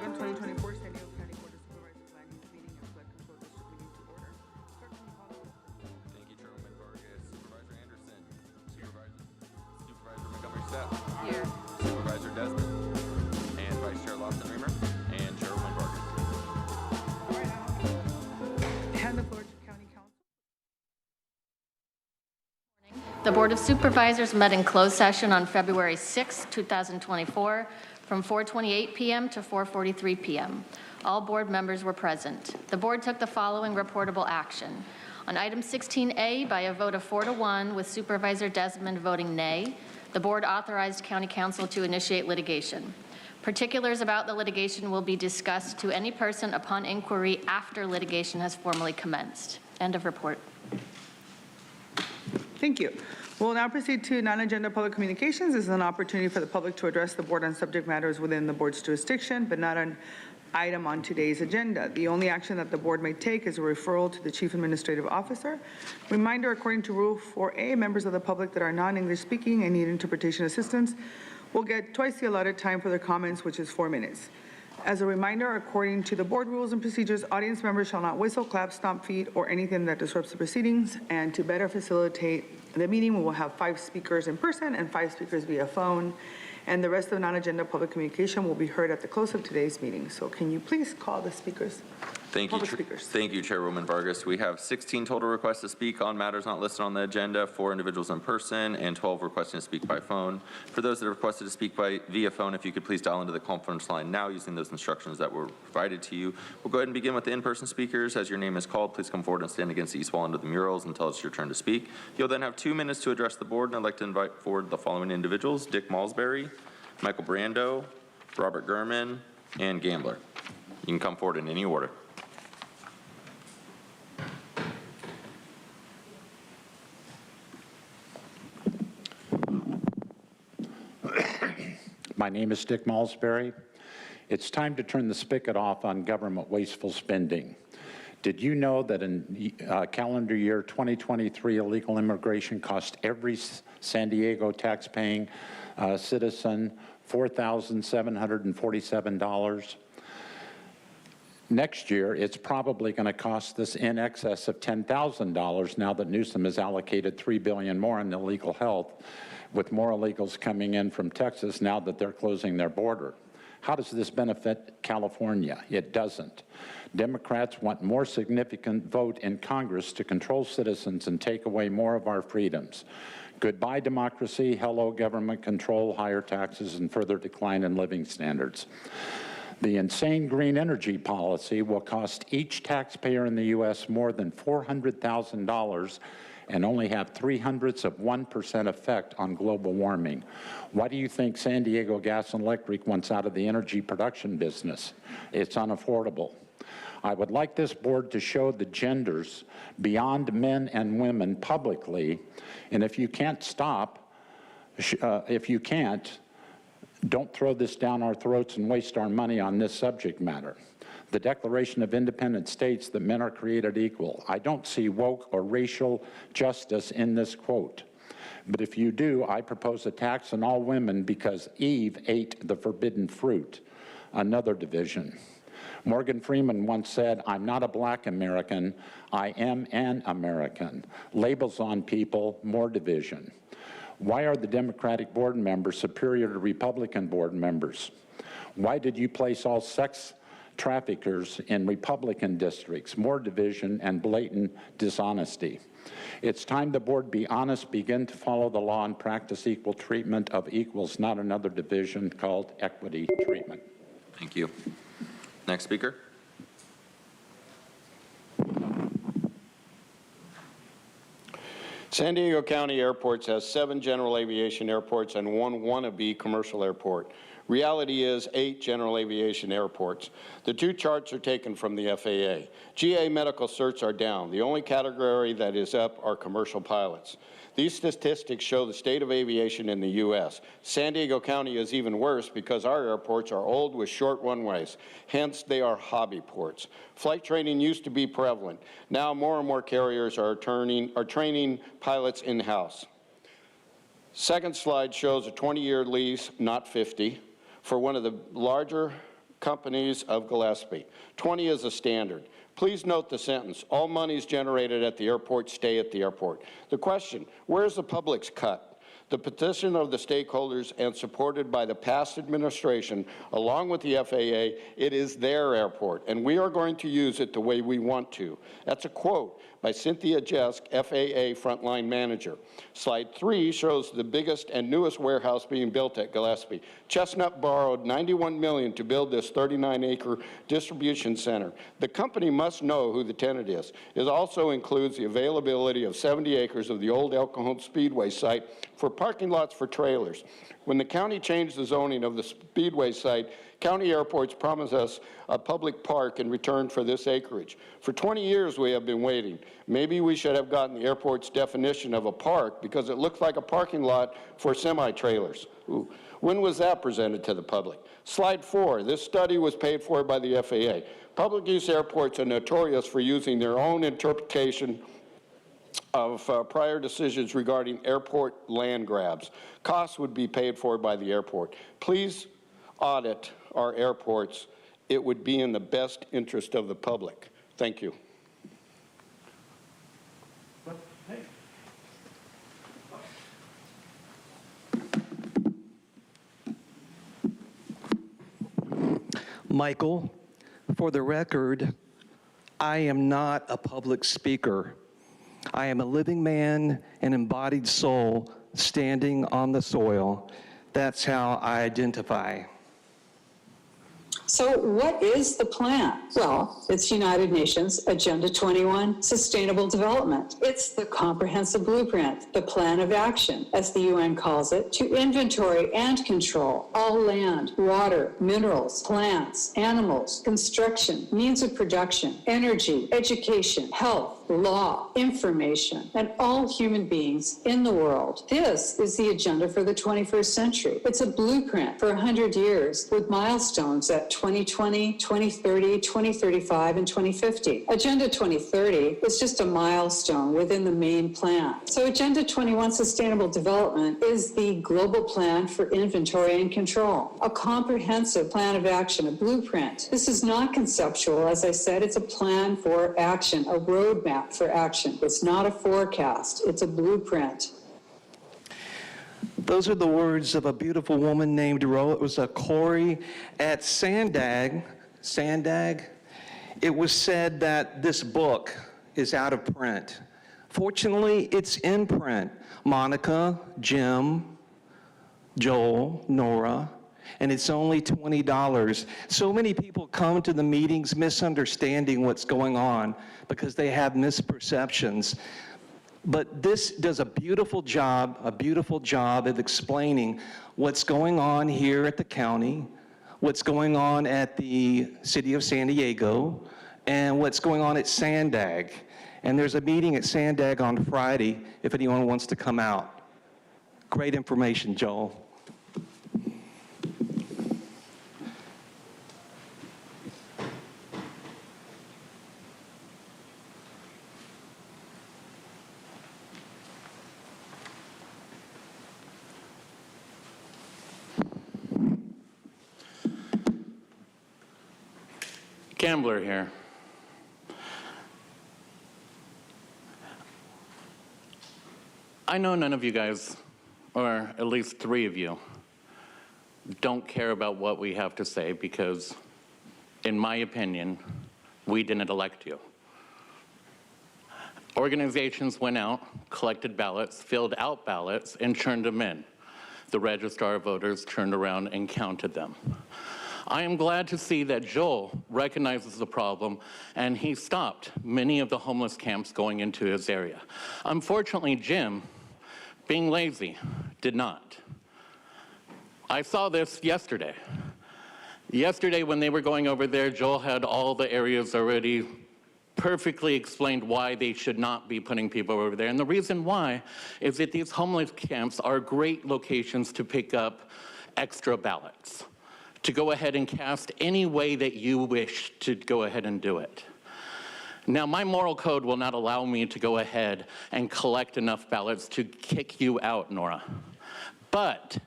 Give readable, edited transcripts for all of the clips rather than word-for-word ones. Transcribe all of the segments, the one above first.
7, 2024, San Diego County Board of Supervisors Landings meeting and Flood Control District meeting to order. Clerk, can you call the roll? Thank you, Chairwoman Vargas. Supervisor Anderson. Supervisor Montgomery Stepp. Here. Supervisor Desmond. And Vice Chair Lawson-Remer. And Chairwoman Vargas. All right, I'll hand the floor to County Council. The Board of Supervisors met in closed session on February 6, 2024, from 4:28 p.m. to 4:43 p.m. All board members were present. The board took the following reportable action. On item 16A, by a vote of 4-1, with Supervisor Desmond voting nay, the board authorized County Council to initiate litigation. Particulars about the litigation will be discussed to any person upon inquiry after litigation has formally commenced. End of report. Thank you. We'll now proceed to non-agenda public communications. This is an opportunity for the public to address the board on subject matters within the board's jurisdiction, but not an item on today's agenda. The only action that the board may take is a referral to the Chief Administrative Officer. Reminder, according to Rule 4A, members of the public that are non-English speaking and need interpretation assistance will get twice the allotted time for their comments, which is 4 minutes. As a reminder, according to the board rules and procedures, audience members shall not whistle, clap, stomp feet, or anything that disrupts the proceedings. And to better facilitate the meeting, we will have 5 speakers in person and 5 speakers via phone. And the rest of non-agenda public communication will be heard at the close of today's meeting. So can you please call the speakers? Thank you, Chairwoman Vargas. We have 16 total requests to speak on matters not listed on the agenda, 4 individuals in person, and 12 requesting to speak by phone. For those that are requested to speak via phone, if you could please dial into the conference line now using those instructions that were provided to you. We'll go ahead and begin with the in-person speakers. As your name is called, please come forward and stand against the east wall under the murals until it's your turn to speak. You'll then have 2 minutes to address the board, and I'd like to invite forward the following individuals: Dick Malsbury, Michael Brando, Robert Gurman, and Gambler. You can come forward in any order. My name is Dick Malsbury. It's time to turn the spigot off on government wasteful spending. Did you know that in calendar year 2023, illegal immigration cost every San Diego tax-paying citizen $4,747? Next year, it's probably going to cost us in excess of $10,000 now that Newsom has allocated $3 billion more in illegal health, with more illegals coming in from Texas now that they're closing their border. How does this benefit California? It doesn't. Democrats want more significant vote in Congress to control citizens and take away more of our freedoms. Goodbye democracy, hello government control, higher taxes, and further decline in living standards. The insane green energy policy will cost each taxpayer in the U.S. more than $400,000 and only have 0.03% effect on global warming. Why do you think San Diego Gas and Electric wants out of the energy production business? It's unaffordable. I would like this board to show the genders beyond men and women publicly, and if you can't don't throw this down our throats and waste our money on this subject matter. The Declaration of Independence states that men are created equal. I don't see woke or racial justice in this quote. But if you do, I propose a tax on all women because Eve ate the forbidden fruit. Another division. Morgan Freeman once said, "I'm not a black American, I am an American." Labels on people, more division. Why are the Democratic board members superior to Republican board members? Why did you place all sex traffickers in Republican districts? More division and blatant dishonesty. It's time the board be honest, begin to follow the law, and practice equal treatment of equals, not another division called equity treatment. Thank you. Next speaker. San Diego County Airports has 7 general aviation airports and 1 wannabe commercial airport. Reality is 8 general aviation airports. The 2 charts are taken from the FAA. GA medical certs are down. The only category that is up are commercial pilots. These statistics show the state of aviation in the U.S. San Diego County is even worse because our airports are old with short runways. Hence, they are hobby ports. Flight training used to be prevalent. Now, more and more carriers are training pilots in-house. Second slide shows a 20-year lease, not 50, for one of the larger companies of Gillespie. 20 is a standard. Please note the sentence, all monies generated at the airport stay at the airport. The question, where's the public's cut? The petition of the stakeholders and supported by the past administration, along with the FAA, it is their airport, and we are going to use it the way we want to. That's a quote by Cynthia Jesk, FAA frontline manager. Slide 3 shows the biggest and newest warehouse being built at Gillespie. Chestnut borrowed $91 million to build this 39-acre distribution center. The company must know who the tenant is. It also includes the availability of 70 acres of the old El Cajon Speedway site for parking lots for trailers. When the county changed the zoning of the Speedway site, county airports promised us a public park in return for this acreage. For 20 years we have been waiting. Maybe we should have gotten the airport's definition of a park because it looks like a parking lot for semi-trailers. Ooh. When was that presented to the public? Slide 4, this study was paid for by the FAA. Public use airports are notorious for using their own interpretation of prior decisions regarding airport land grabs. Costs would be paid for by the airport. Please audit our airports. It would be in the best interest of the public. Thank you. Michael, for the record, I am not a public speaker. I am a living man, an embodied soul standing on the soil. That's how I identify. So what is the plan? Well, it's United Nations Agenda 21, Sustainable Development. It's the comprehensive blueprint, the plan of action, as the UN calls it, to inventory and control all land, water, minerals, plants, animals, construction, means of production, energy, education, health, law, information, and all human beings in the world. This is the agenda for the 21st century. It's a blueprint for 100 years with milestones at 2020, 2030, 2035, and 2050. Agenda 2030 is just a milestone within the main plan. So Agenda 21 Sustainable Development is the global plan for inventory and control, a comprehensive plan of action, a blueprint. This is not conceptual. As I said, it's a plan for action, a roadmap for action. It's not a forecast, it's a blueprint. Those are the words of a beautiful woman named Rosa Corey at Sandag. It was said that this book is out of print. Fortunately, it's in print. Monica, Jim, Joel, Nora, and it's only $20. So many people come to the meetings misunderstanding what's going on because they have misperceptions. But this does a beautiful job of explaining what's going on here at the county, what's going on at the city of San Diego, and what's going on at Sandag. And there's a meeting at Sandag on Friday if anyone wants to come out. Great information, Joel. Gambler here. I know none of you guys, or at least 3 of you, don't care about what we have to say because, in my opinion, we didn't elect you. Organizations went out, collected ballots, filled out ballots, and turned them in. The registrar of voters turned around and counted them. I am glad to see that Joel recognizes the problem and he stopped many of the homeless camps going into his area. Unfortunately, Jim, being lazy, did not. I saw this yesterday. Yesterday when they were going over there, Joel had all the areas already perfectly explained why they should not be putting people over there. And the reason why is that these homeless camps are great locations to pick up extra ballots, to go ahead and cast any way that you wish to go ahead and do it. Now, my moral code will not allow me to go ahead and collect enough ballots to kick you out, Nora. But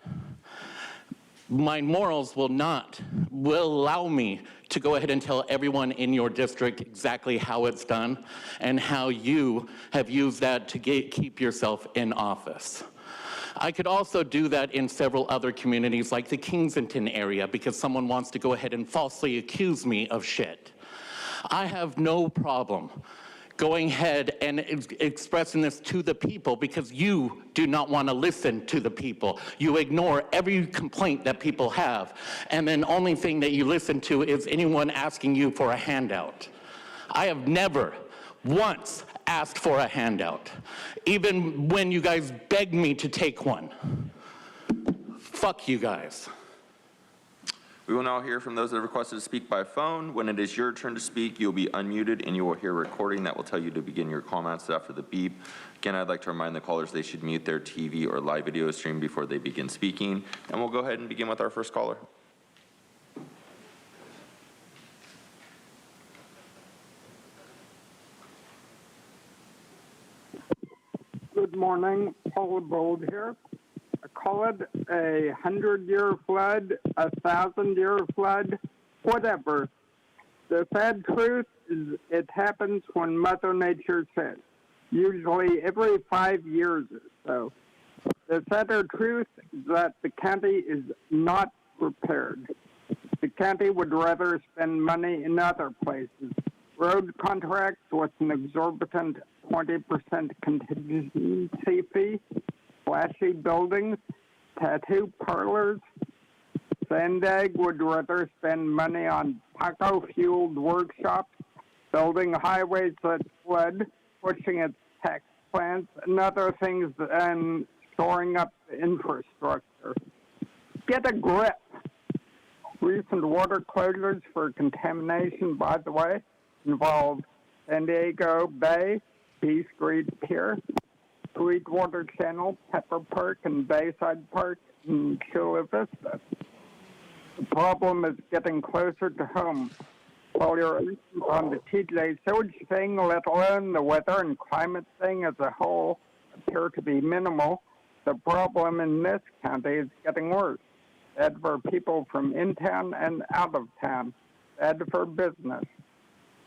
My morals will allow me to go ahead and tell everyone in your district exactly how it's done and how you have used that to keep yourself in office. I could also do that in several other communities like the Kensington area because someone wants to go ahead and falsely accuse me of shit. I have no problem going ahead and expressing this to the people because you do not want to listen to the people. You ignore every complaint that people have, and then only thing that you listen to is anyone asking you for a handout. I have never once asked for a handout, even when you guys begged me to take one. Fuck you guys. We will now hear from those that have requested to speak by phone. When it is your turn to speak, you'll be unmuted and you will hear a recording that will tell you to begin your comments after the beep. Again, I'd like to remind the callers they should mute their TV or live video stream before they begin speaking. And we'll go ahead and begin with our first caller. Good morning, Paul Bold here. I call it a 100-year flood, a 1,000-year flood, whatever. The sad truth is it happens when Mother Nature says, usually every 5 years or so. The sadder truth is that the county is not prepared. The county would rather spend money in other places. Road contracts with an exorbitant 20% contingency fee, flashy buildings, tattoo parlors. Sandag would rather spend money on Paco-fueled workshops, building highways that flood, pushing its tax plans, and other things than shoring up the infrastructure. Get a grip. Recent water closures for contamination, by the way, involve San Diego Bay, Peace Creek Pier, Sweetwater Channel, Pepper Park, and Bayside Park in Chula Vista. The problem is getting closer to home. While your actions on the TJ sewage thing, let alone the weather and climate thing as a whole, appear to be minimal, the problem in this county is getting worse. Bad for people from in town and out of town. Bad for business.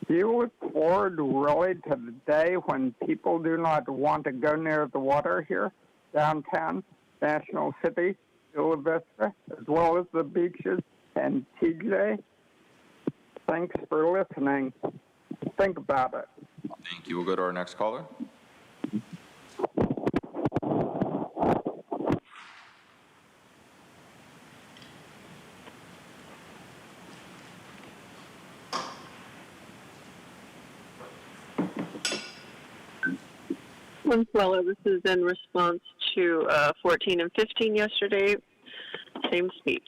Do you look forward really to the day when people do not want to go near the water here, downtown, National City, Chula Vista, as well as the beaches and TJ? Thanks for listening. Think about it. Thank you. We'll go to our next caller. Well, this is in response to 14 and 15 yesterday. Same speech.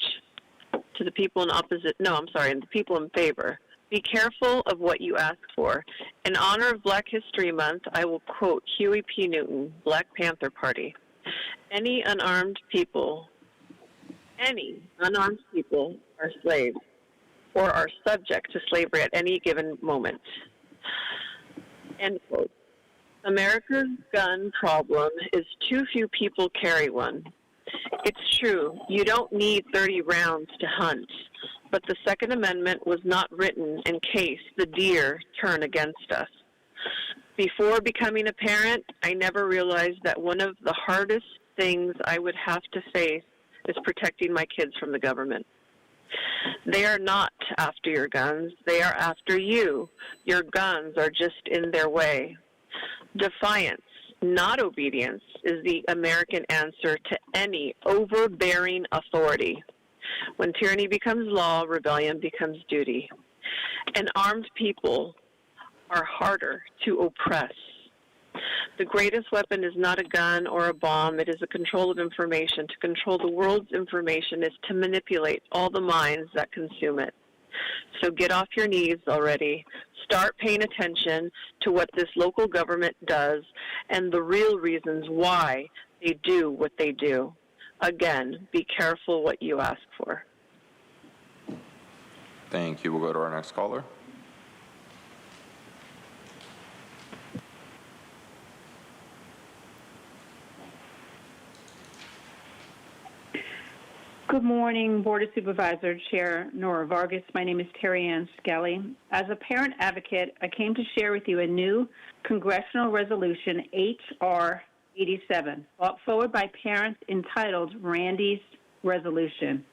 To the people in opposite, no, I'm sorry, the people in favor. Be careful of what you ask for. In honor of Black History Month, I will quote Huey P. Newton, Black Panther Party. Any unarmed people are slaves or are subject to slavery at any given moment. End quote. America's gun problem is too few people carry one. It's true, you don't need 30 rounds to hunt, but the Second Amendment was not written in case the deer turn against us. Before becoming a parent, I never realized that one of the hardest things I would have to face is protecting my kids from the government. They are not after your guns, they are after you. Your guns are just in their way. Defiance, not obedience, is the American answer to any overbearing authority. When tyranny becomes law, rebellion becomes duty. And armed people are harder to oppress. The greatest weapon is not a gun or a bomb, it is a control of information. To control the world's information is to manipulate all the minds that consume it. So get off your knees already. Start paying attention to what this local government does and the real reasons why they do what they do. Again, be careful what you ask for. Thank you. We'll go to our next caller. Good morning, Board of Supervisors, Chair Nora Vargas. My name is Terry Ann Skelly. As a parent advocate, I came to share with you a new congressional resolution, H.R. 87, brought forward by parents, entitled Randy's Resolution.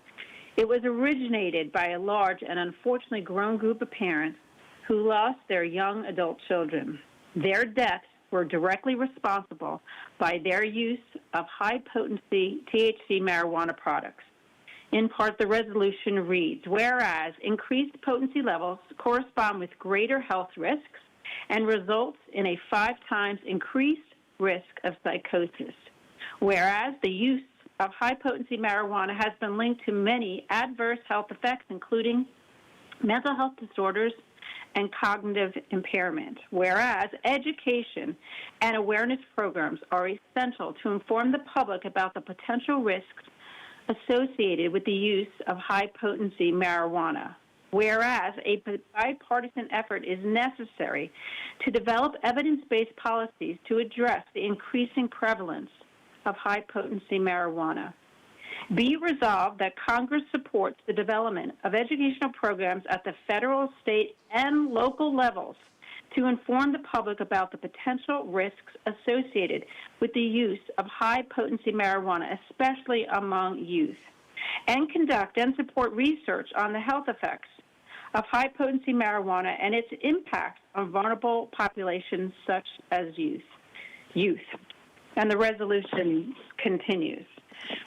It was originated by a large and unfortunately grown group of parents who lost their young adult children. Their deaths were directly responsible by their use of high-potency THC marijuana products. In part, the resolution reads, whereas increased potency levels correspond with greater health risks and results in a 5 times increased risk of psychosis. Whereas the use of high-potency marijuana has been linked to many adverse health effects, including mental health disorders and cognitive impairment. Whereas education and awareness programs are essential to inform the public about the potential risks associated with the use of high-potency marijuana. Whereas a bipartisan effort is necessary to develop evidence-based policies to address the increasing prevalence of high-potency marijuana. Be it resolved that Congress supports the development of educational programs at the federal, state, and local levels to inform the public about the potential risks associated with the use of high-potency marijuana, especially among youth, and conduct and support research on the health effects of high-potency marijuana and its impact on vulnerable populations such as youth. And the resolution continues.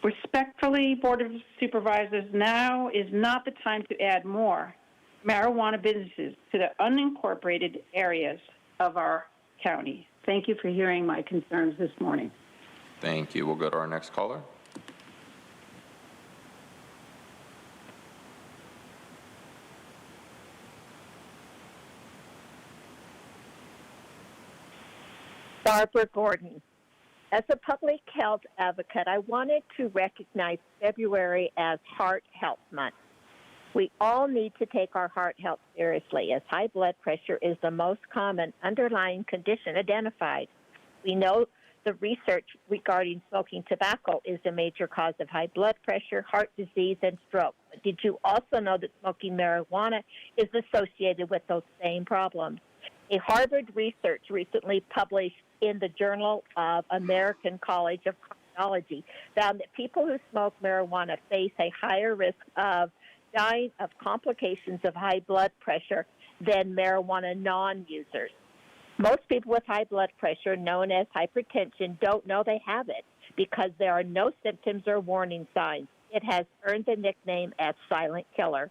Respectfully, Board of Supervisors, now is not the time to add more marijuana businesses to the unincorporated areas of our county. Thank you for hearing my concerns this morning. Thank you. We'll go to our next caller. Barbara Gordon. As a public health advocate, I wanted to recognize February as Heart Health Month. We all need to take our heart health seriously, as high blood pressure is the most common underlying condition identified. We know the research regarding smoking tobacco is a major cause of high blood pressure, heart disease, and stroke. But did you also know that smoking marijuana is associated with those same problems? A Harvard research recently published in the Journal of American College of Cardiology found that people who smoke marijuana face a higher risk of dying of complications of high blood pressure than marijuana non-users. Most people with high blood pressure, known as hypertension, don't know they have it because there are no symptoms or warning signs. It has earned the nickname as silent killer.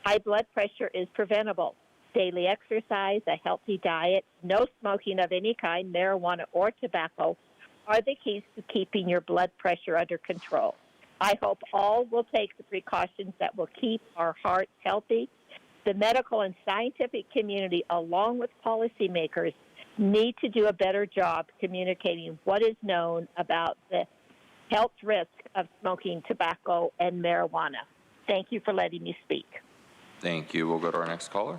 High blood pressure is preventable. Daily exercise, a healthy diet, no smoking of any kind, marijuana or tobacco, are the keys to keeping your blood pressure under control. I hope all will take the precautions that will keep our hearts healthy. The medical and scientific community, along with policymakers, need to do a better job communicating what is known about the health risk of smoking tobacco and marijuana. Thank you for letting me speak. Thank you. We'll go to our next caller.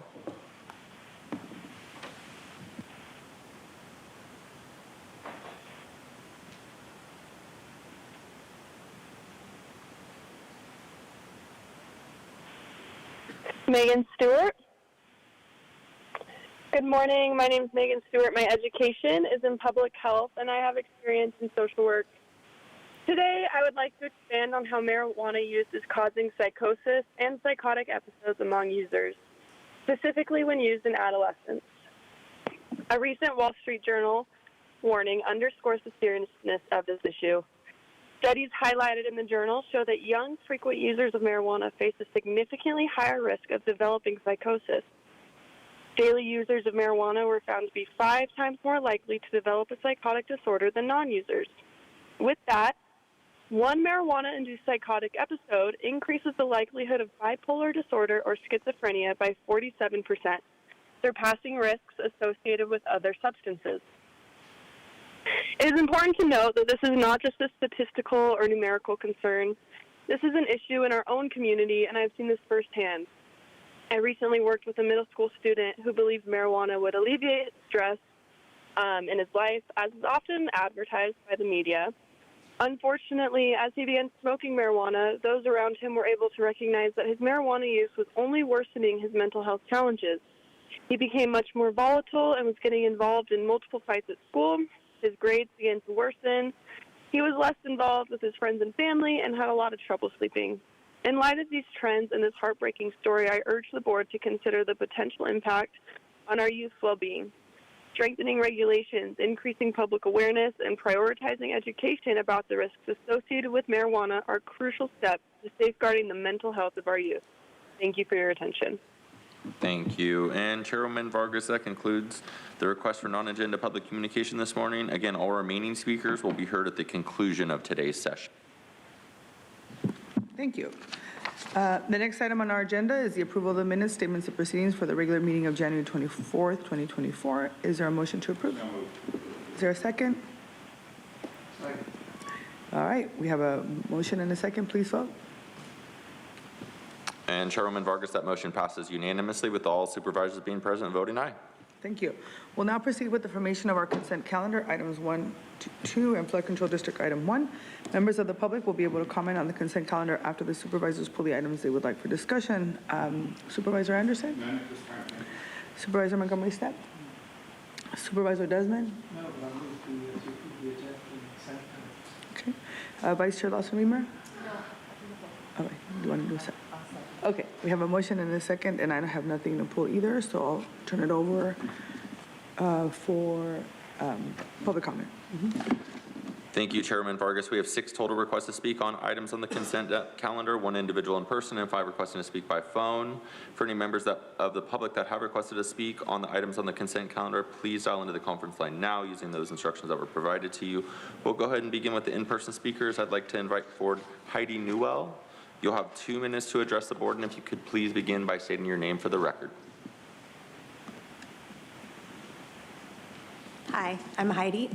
Megan Stewart. Good morning. My name is Megan Stewart. My education is in public health, and I have experience in social work. Today, I would like to expand on how marijuana use is causing psychosis and psychotic episodes among users, specifically when used in adolescents. A recent Wall Street Journal warning underscores the seriousness of this issue. Studies highlighted in the journal show that young, frequent users of marijuana face a significantly higher risk of developing psychosis. Daily users of marijuana were found to be 5 times more likely to develop a psychotic disorder than non-users. With that, one marijuana-induced psychotic episode increases the likelihood of bipolar disorder or schizophrenia by 47%, surpassing risks associated with other substances. It is important to note that this is not just a statistical or numerical concern. This is an issue in our own community, and I've seen this firsthand. I recently worked with a middle school student who believed marijuana would alleviate stress in his life, as is often advertised by the media. Unfortunately, as he began smoking marijuana, those around him were able to recognize that his marijuana use was only worsening his mental health challenges. He became much more volatile and was getting involved in multiple fights at school. His grades began to worsen. He was less involved with his friends and family and had a lot of trouble sleeping. In light of these trends and this heartbreaking story, I urge the board to consider the potential impact on our youth's well-being. Strengthening regulations, increasing public awareness, and prioritizing education about the risks associated with marijuana are crucial steps to safeguarding the mental health of our youth. Thank you for your attention. Thank you. And Chairwoman Vargas, that concludes the request for non-agenda public communication this morning. Again, all remaining speakers will be heard at the conclusion of today's session. Thank you. The next item on our agenda is the approval of the minutes, statements, and proceedings for the regular meeting of January 24th, 2024. Is there a motion to approve? Is there a second? Second. All right, we have a motion and a second. Please vote. And Chairwoman Vargas, that motion passes unanimously with all supervisors being present and voting aye. Thank you. We'll now proceed with the formation of our consent calendar, items 1 to 2, and Flood Control District item 1. Members of the public will be able to comment on the consent calendar after the supervisors pull the items they would like for discussion. Supervisor Anderson? None at this time. Supervisor Montgomery Stepp? Supervisor Desmond? No, but I'm going to the consent calendar. Okay. Vice Chair Lawson-Weimer? No. Okay. Do you want to do a second? Okay, we have a motion and a second, and I have nothing to pull either, so I'll turn it over for public comment. Thank you, Chairman Vargas. We have 6 total requests to speak on items on the consent calendar, 1 individual in person, and 5 requesting to speak by phone. For any members of the public that have requested to speak on the items on the consent calendar, please dial into the conference line now using those instructions that were provided to you. We'll go ahead and begin with the in-person speakers. I'd like to invite forward Heidi Newell. You'll have 2 minutes to address the board, and if you could please begin by stating your name for the record. Hi, I'm Heidi.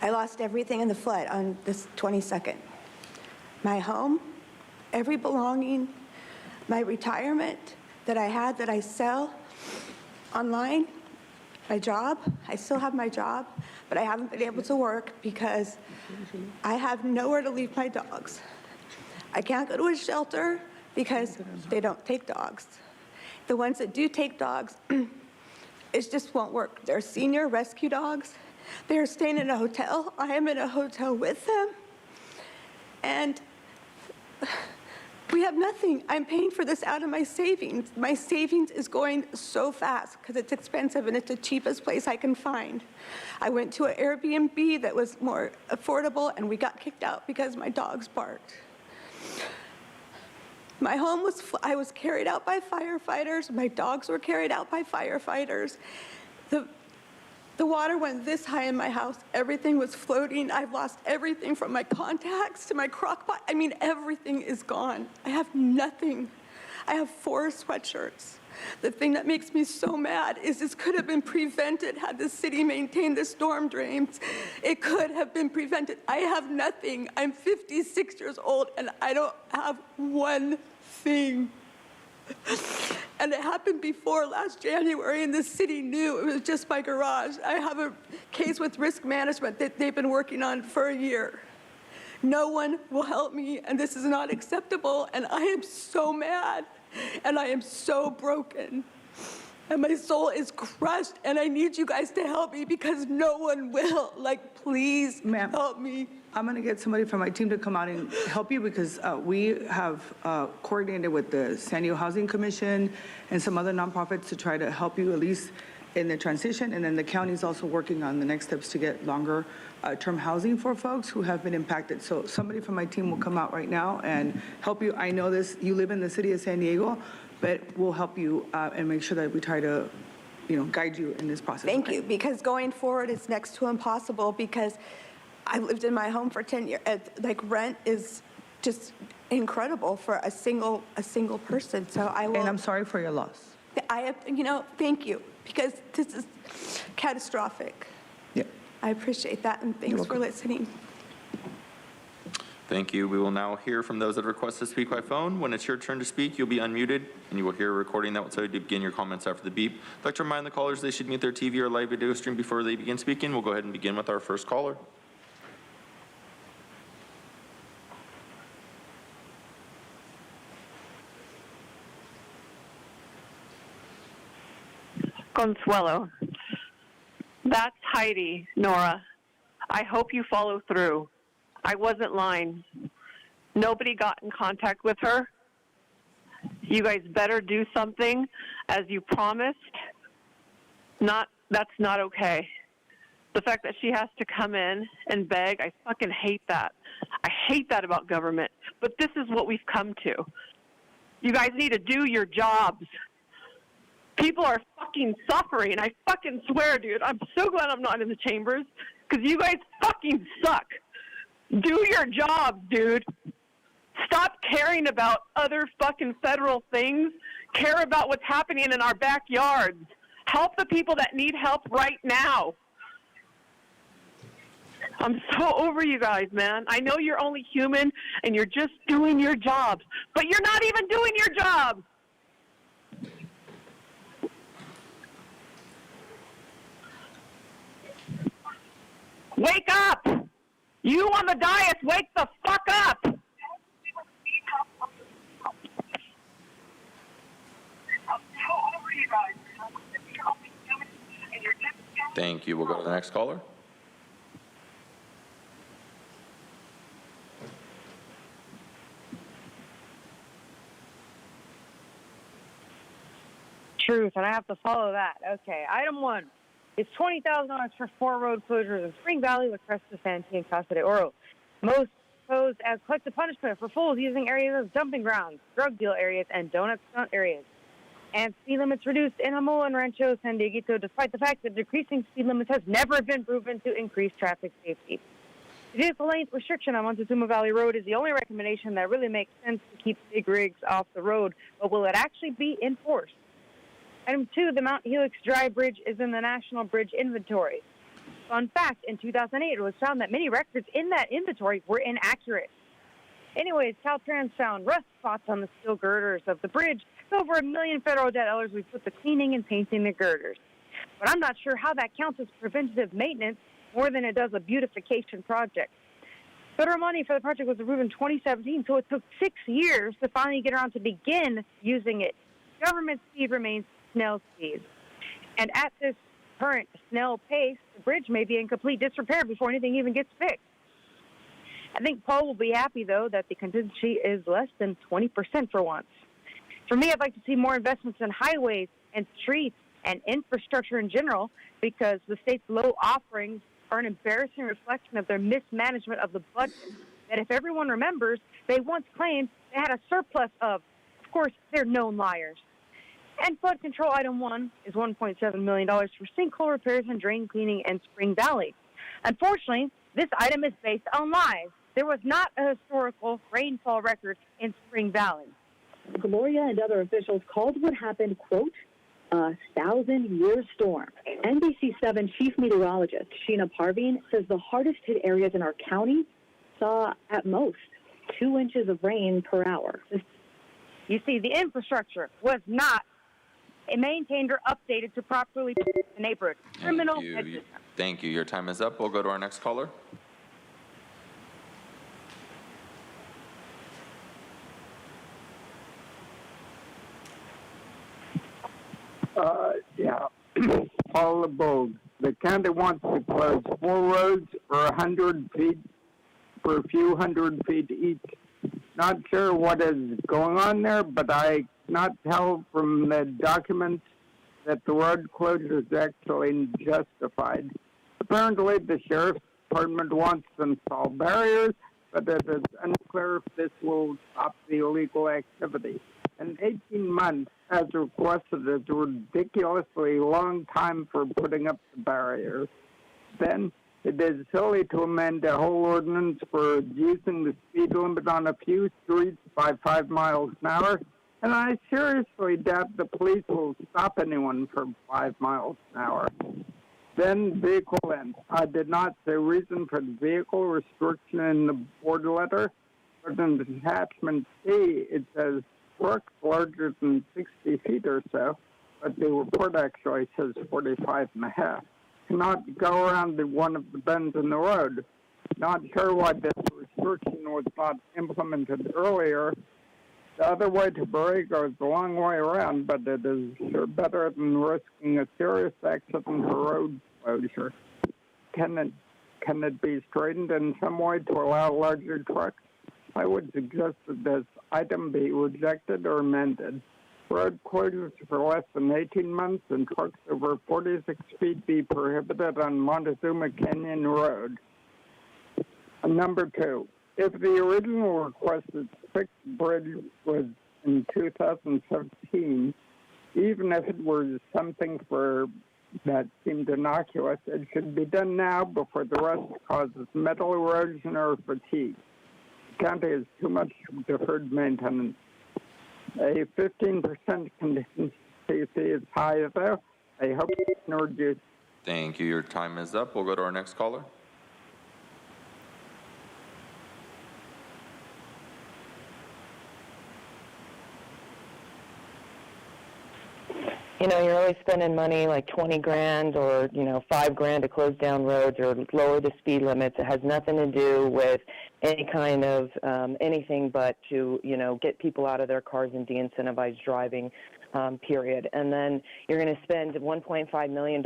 I lost everything in the flood on this 22nd. My home, every belonging, my retirement that I had that I sell online, my job, I still have my job, but I haven't been able to work because I have nowhere to leave my dogs. I can't go to a shelter because they don't take dogs. The ones that do take dogs, it just won't work. They're senior rescue dogs. They're staying in a hotel. I am in a hotel with them. And we have nothing. I'm paying for this out of my savings. My savings is going so fast because it's expensive and it's the cheapest place I can find. I went to an Airbnb that was more affordable and we got kicked out because my dogs barked. My home I was carried out by firefighters. My dogs were carried out by firefighters. The water went this high in my house. Everything was floating. I've lost everything from my contacts to my crock pot. I mean, everything is gone. I have nothing. I have 4 sweatshirts. The thing that makes me so mad is this could have been prevented had the city maintained the storm drains. It could have been prevented. I have nothing. I'm 56 years old and I don't have one thing. And it happened before last January and the city knew it was just my garage. I have a case with risk management that they've been working on for a year. No one will help me and this is not acceptable and I am so mad. And I am so broken. And my soul is crushed. And I need you guys to help me because no one will. Like, please help me. I'm going to get somebody from my team to come out and help you because we have coordinated with the San Diego Housing Commission and some other nonprofits to try to help you at least in the transition. And then the county is also working on the next steps to get longer term housing for folks who have been impacted. So somebody from my team will come out right now and help you. I know this, you live in the city of San Diego, but we'll help you and make sure that we try to, guide you in this process. Thank you, because going forward it's next to impossible because I lived in my home for 10 years. Like rent is just incredible for a single person. So I will. And I'm sorry for your loss. I have, thank you, because this is catastrophic. Yeah. I appreciate that, and thanks for listening. Thank you. We will now hear from those that request to speak by phone. When it's your turn to speak, you'll be unmuted, and you will hear a recording that will tell you to begin your comments after the beep. I'd like to remind the callers they should mute their TV or live video stream before they begin speaking. We'll go ahead and begin with our first caller. Consuelo. That's Heidi, Nora. I hope you follow through. I wasn't lying. Nobody got in contact with her. You guys better do something as you promised. That's not okay. The fact that she has to come in and beg, I fucking hate that. I hate that about government. But this is what we've come to. You guys need to do your jobs. People are fucking suffering. I fucking swear, dude. I'm so glad I'm not in the chambers because you guys fucking suck. Do your jobs, dude. Stop caring about other fucking federal things. Care about what's happening in our backyards. Help the people that need help right now. I'm so over you guys, man. I know you're only human and you're just doing your jobs, but you're not even doing your jobs. Wake up! You on the dais, wake the fuck up! Thank you. We'll go to the next caller. Truth, and I have to follow that. Okay, item 1 is $20,000 for 4 road closures in Spring Valley with Cresta, Santee, and Casa de Oro. Most posed as collective punishment for fools using areas as dumping grounds, drug deal areas, and donut stunt areas. And speed limits reduced in Jamul and Rancho San Dieguito, despite the fact that decreasing speed limits has never been proven to increase traffic safety. The vehicle length restriction on Montezuma Valley Road is the only recommendation that really makes sense to keep big rigs off the road, but will it actually be enforced? Item 2, the Mount Helix Dry Bridge is in the National Bridge Inventory. Fun fact, in 2008, it was found that many records in that inventory were inaccurate. Anyways, Caltrans found rust spots on the steel girders of the bridge. Over $1 million federal debt dollars we put the cleaning and painting the girders. But I'm not sure how that counts as preventative maintenance more than it does a beautification project. Federal money for the project was approved in 2017, so it took 6 years to finally get around to begin using it. Government speed remains snail speed. And at this current snail pace, the bridge may be in complete disrepair before anything even gets fixed. I think Paul will be happy, though, that the contingency is less than 20% for once. For me, I'd like to see more investments in highways and streets and infrastructure in general because the state's low offerings are an embarrassing reflection of their mismanagement of the budget that, if everyone remembers, they once claimed they had a surplus of. Of course, they're known liars. And flood control item 1 is $1.7 million for sinkhole repairs and drain cleaning in Spring Valley. Unfortunately, this item is based on lies. There was not a historical rainfall record in Spring Valley. Gloria and other officials called what happened, quote, a 1,000-year storm. NBC7 chief meteorologist Sheena Parveen says the hardest hit areas in our county saw at most 2 inches of rain per hour. You see, the infrastructure was not maintained or updated to properly protect the neighborhood. Criminal head system. Thank you. Your time is up. We'll go to our next caller. Yeah. Paul LeBeau. The county wants to close 4 roads for 100 feet, for a few hundred feet each. Not sure what is going on there, but I cannot tell from the documents that the road closure is actually justified. Apparently, the sheriff's department wants to install barriers, but it is unclear if this will stop the illegal activity. And 18 months, as requested, is a ridiculously long time for putting up the barriers. Then it is silly to amend a whole ordinance for using the speed limit on a few streets by 5 miles an hour, and I seriously doubt the police will stop anyone for 5 miles an hour. Then vehicle length. I did not say reason for the vehicle restriction in the board letter, but in attachment C, it says works larger than 60 feet or so, but the report actually says 45 and a half. Cannot go around one of the bends in the road. Not sure why this restriction was not implemented earlier. The other way to Borrego is a long way around, but it is sure better than risking a serious accident or road closure. Can it be straightened in some way to allow larger trucks? I would suggest that this item be rejected or amended. Road closures for less than 18 months and trucks over 46 feet be prohibited on Montezuma Canyon Road. Number 2, if the original requested fixed bridge was in 2017, even if it were something that seemed innocuous, it should be done now before the rest causes metal erosion or fatigue. The county has too much deferred maintenance. A 15% contingency fee is high, though. I hope it's not reduced. Thank you. Your time is up. We'll go to our next caller. You know, you're always spending money like 20 grand or, you know, 5 grand to close down roads or lower the speed limits. It has nothing to do with any kind of anything but to, you know, get people out of their cars and de-incentivize driving, period. And then you're going to spend $1.5 million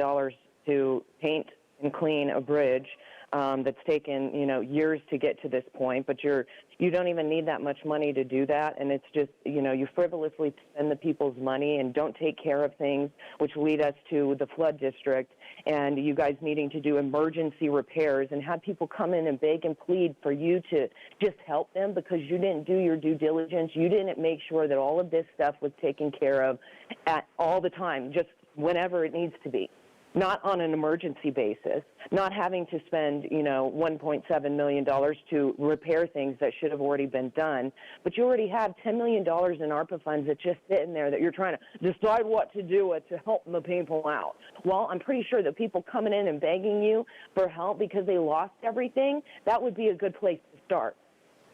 to paint and clean a bridge that's taken, you know, years to get to this point, but you don't even need that much money to do that, and it's just, you know, you frivolously spend the people's money and don't take care of things, which lead us to the flood district, and you guys needing to do emergency repairs and have people come in and beg and plead for you to just help them because you didn't do your due diligence. You didn't make sure that all of this stuff was taken care of at all the time, just whenever it needs to be. Not on an emergency basis, not having to spend, you know, $1.7 million to repair things that should have already been done. But you already have $10 million in ARPA funds that's just sitting there that you're trying to decide what to do with to help the people out. Well, I'm pretty sure that people coming in and begging you for help because they lost everything, that would be a good place to start.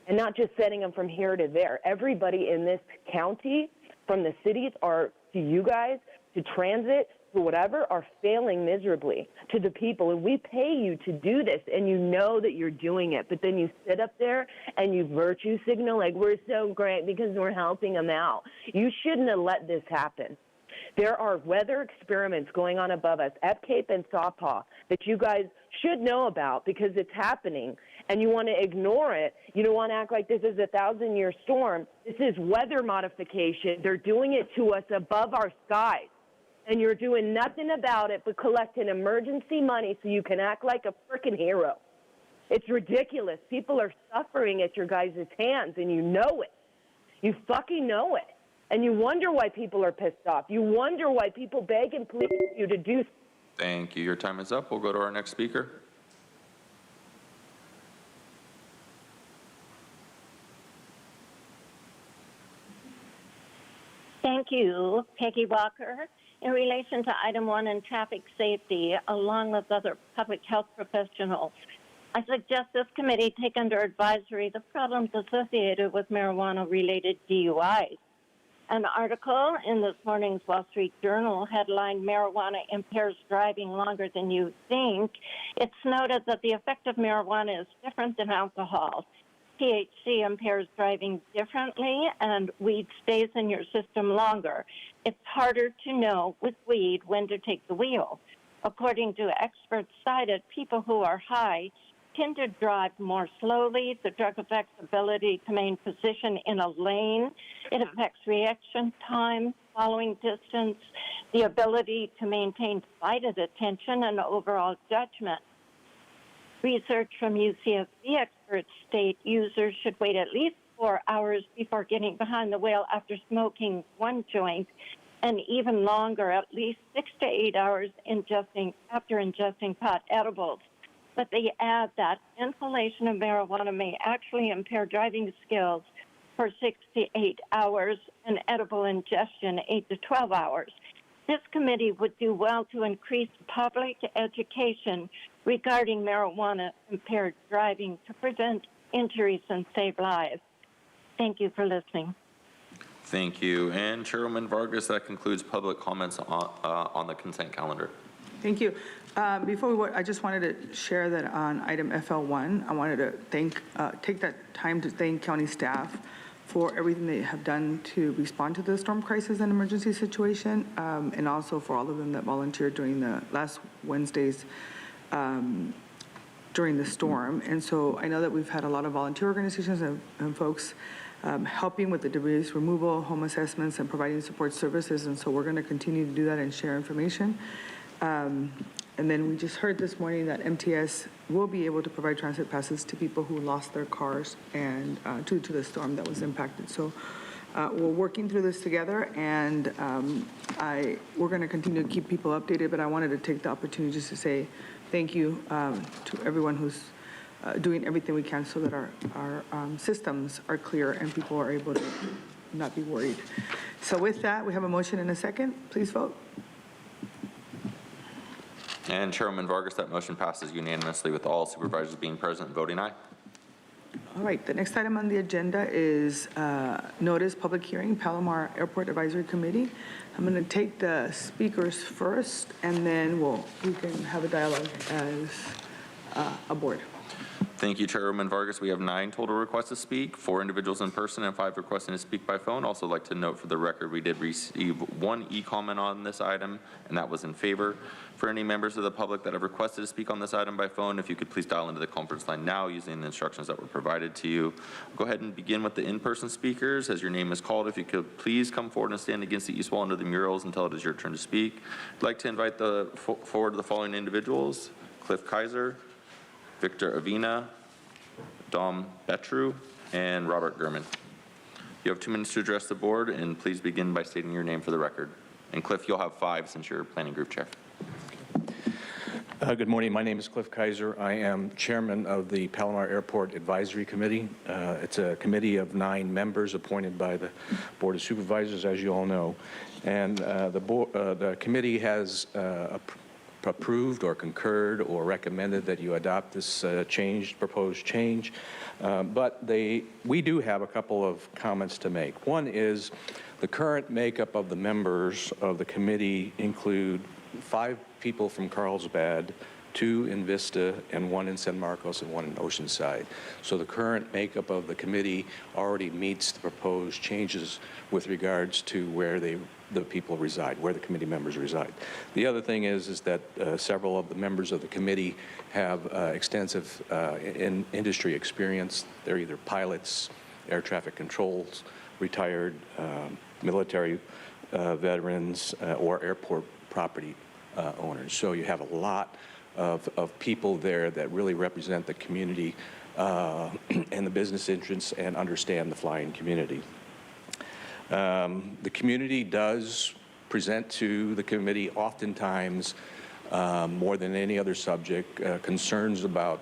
And not just sending them from here to there. Everybody in this county, from the cities or to you guys, to transit, to whatever, are failing miserably to the people. And we pay you to do this, and you know that you're doing it. But then you sit up there and you virtue signal like we're so great because we're helping them out. You shouldn't have let this happen. There are weather experiments going on above us at Cape and Saw that you guys should know about because it's happening, and you want to ignore it. You don't want to act like this is a 1,000-year storm. This is weather modification. They're doing it to us above our skies, and you're doing nothing about it but collecting emergency money so you can act like a freaking hero. It's ridiculous. People are suffering at your guys' hands, and you know it. You fucking know it. And you wonder why people are pissed off. You wonder why people beg and plead you to do. Thank you. Your time is up. We'll go to our next speaker. Thank you, Peggy Walker. In relation to item 1 in traffic safety, along with other public health professionals, I suggest this committee take under advisory the problems associated with marijuana-related DUIs. An article in this morning's Wall Street Journal headlined, "Marijuana Impairs Driving Longer Than You Think." It's noted that the effect of marijuana is different than alcohol. THC impairs driving differently, and weed stays in your system longer. It's harder to know with weed when to take the wheel. According to experts cited, people who are high tend to drive more slowly. The drug affects ability to maintain position in a lane. It affects reaction time, following distance, the ability to maintain divided attention, and overall judgment. Research from UCSB experts state users should wait at least 4 hours before getting behind the wheel after smoking one joint, and even longer, at least 6 to 8 hours after ingesting pot edibles. But they add that inhalation of marijuana may actually impair driving skills for 6 to 8 hours and edible ingestion 8 to 12 hours. This committee would do well to increase public education regarding marijuana-impaired driving to prevent injuries and save lives. Thank you for listening. Thank you. And Chairwoman Vargas, that concludes public comments on the consent calendar. Thank you. Before we, I just wanted to share that on item FL1, I wanted to take that time to thank county staff for everything they have done to respond to the storm crisis and emergency situation, and also for all of them that volunteered during the last Wednesdays during the storm. And so I know that we've had a lot of volunteer organizations and folks helping with the debris removal, home assessments, and providing support services. And so we're going to continue to do that and share information. And then we just heard this morning that MTS will be able to provide transit passes to people who lost their cars and due to the storm that was impacted. So we're working through this together, and we're going to continue to keep people updated, but I wanted to take the opportunity just to say thank you to everyone who's doing everything we can so that our systems are clear and people are able to not be worried. So with that, we have a motion and a second. Please vote. And Chairwoman Vargas, that motion passes unanimously with all supervisors being present and voting aye. All right, the next item on the agenda is notice public hearing, Palomar Airport Advisory Committee. I'm going to take the speakers first, and then we can have a dialogue as a board. Thank you, Chairwoman Vargas. We have 9 total requests to speak, 4 individuals in person and 5 requesting to speak by phone. Also like to note for the record, we did receive 1 e-comment on this item, and that was in favor. For any members of the public that have requested to speak on this item by phone, if you could please dial into the conference line now using the instructions that were provided to you. Go ahead and begin with the in-person speakers. As your name is called, if you could please come forward and stand against the east wall under the murals until it is your turn to speak. I'd like to invite forward the following individuals: Cliff Kaiser, Victor Avina, Dom Betru, and Robert Gurman. You have 2 minutes to address the board, and please begin by stating your name for the record. And Cliff, you'll have 5 since you're planning group chair. Good morning. My name is Cliff Kaiser. I am chairman of the Palomar Airport Advisory Committee. It's a committee of 9 members appointed by the Board of Supervisors, as you all know. And the committee has approved or concurred or recommended that you adopt this proposed change. But we do have a couple of comments to make. One is the current makeup of the members of the committee include 5 people from Carlsbad, 2 in Vista, and 1 in San Marcos, and 1 in Oceanside. So the current makeup of the committee already meets the proposed changes with regards to where the people reside, where the committee members reside. The other thing is that several of the members of the committee have extensive industry experience. They're either pilots, air traffic controls, retired military veterans, or airport property owners. So you have a lot of people there that really represent the community and the business interests and understand the flying community. The community does present to the committee oftentimes, more than any other subject, concerns about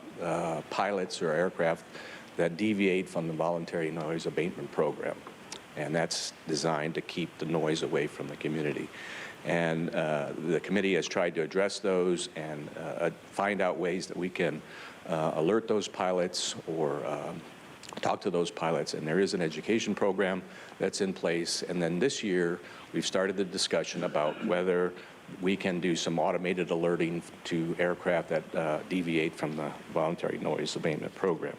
pilots or aircraft that deviate from the voluntary noise abatement program. And that's designed to keep the noise away from the community. And the committee has tried to address those and find out ways that we can alert those pilots or talk to those pilots. And there is an education program that's in place. And then this year, we've started the discussion about whether we can do some automated alerting to aircraft that deviate from the voluntary noise abatement program.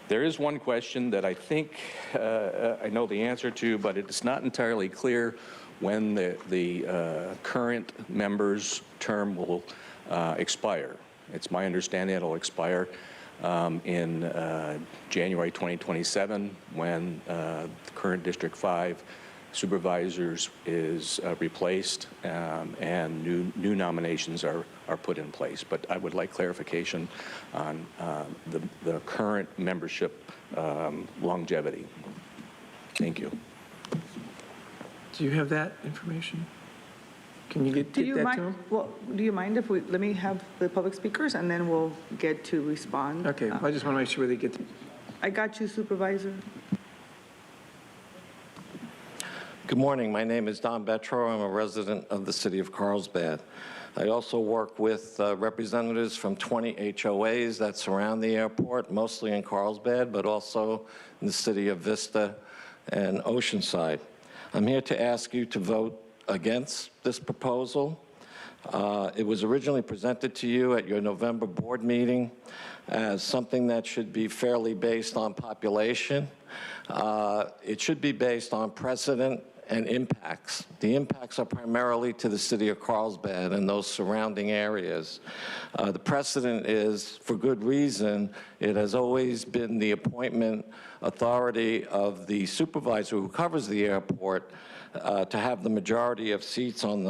There is one question that I think I know the answer to, but it's not entirely clear when the current member's term will expire. It's my understanding it'll expire in January 2027 when the current District 5 Supervisors is replaced and new nominations are put in place. But I would like clarification on the current membership longevity. Thank you. Do you have that information? Can you get that to him? Well, do you mind if let me have the public speakers and then we'll get to respond? Okay, I just want to make sure they get. I got you, Supervisor. Good morning. My name is Don Betro. I'm a resident of the city of Carlsbad. I also work with representatives from 20 HOAs that surround the airport, mostly in Carlsbad, but also in the city of Vista and Oceanside. I'm here to ask you to vote against this proposal. It was originally presented to you at your November board meeting as something that should be fairly based on population. It should be based on precedent and impacts. The impacts are primarily to the city of Carlsbad and those surrounding areas. The precedent is, for good reason, it has always been the appointment authority of the supervisor who covers the airport to have the majority of seats on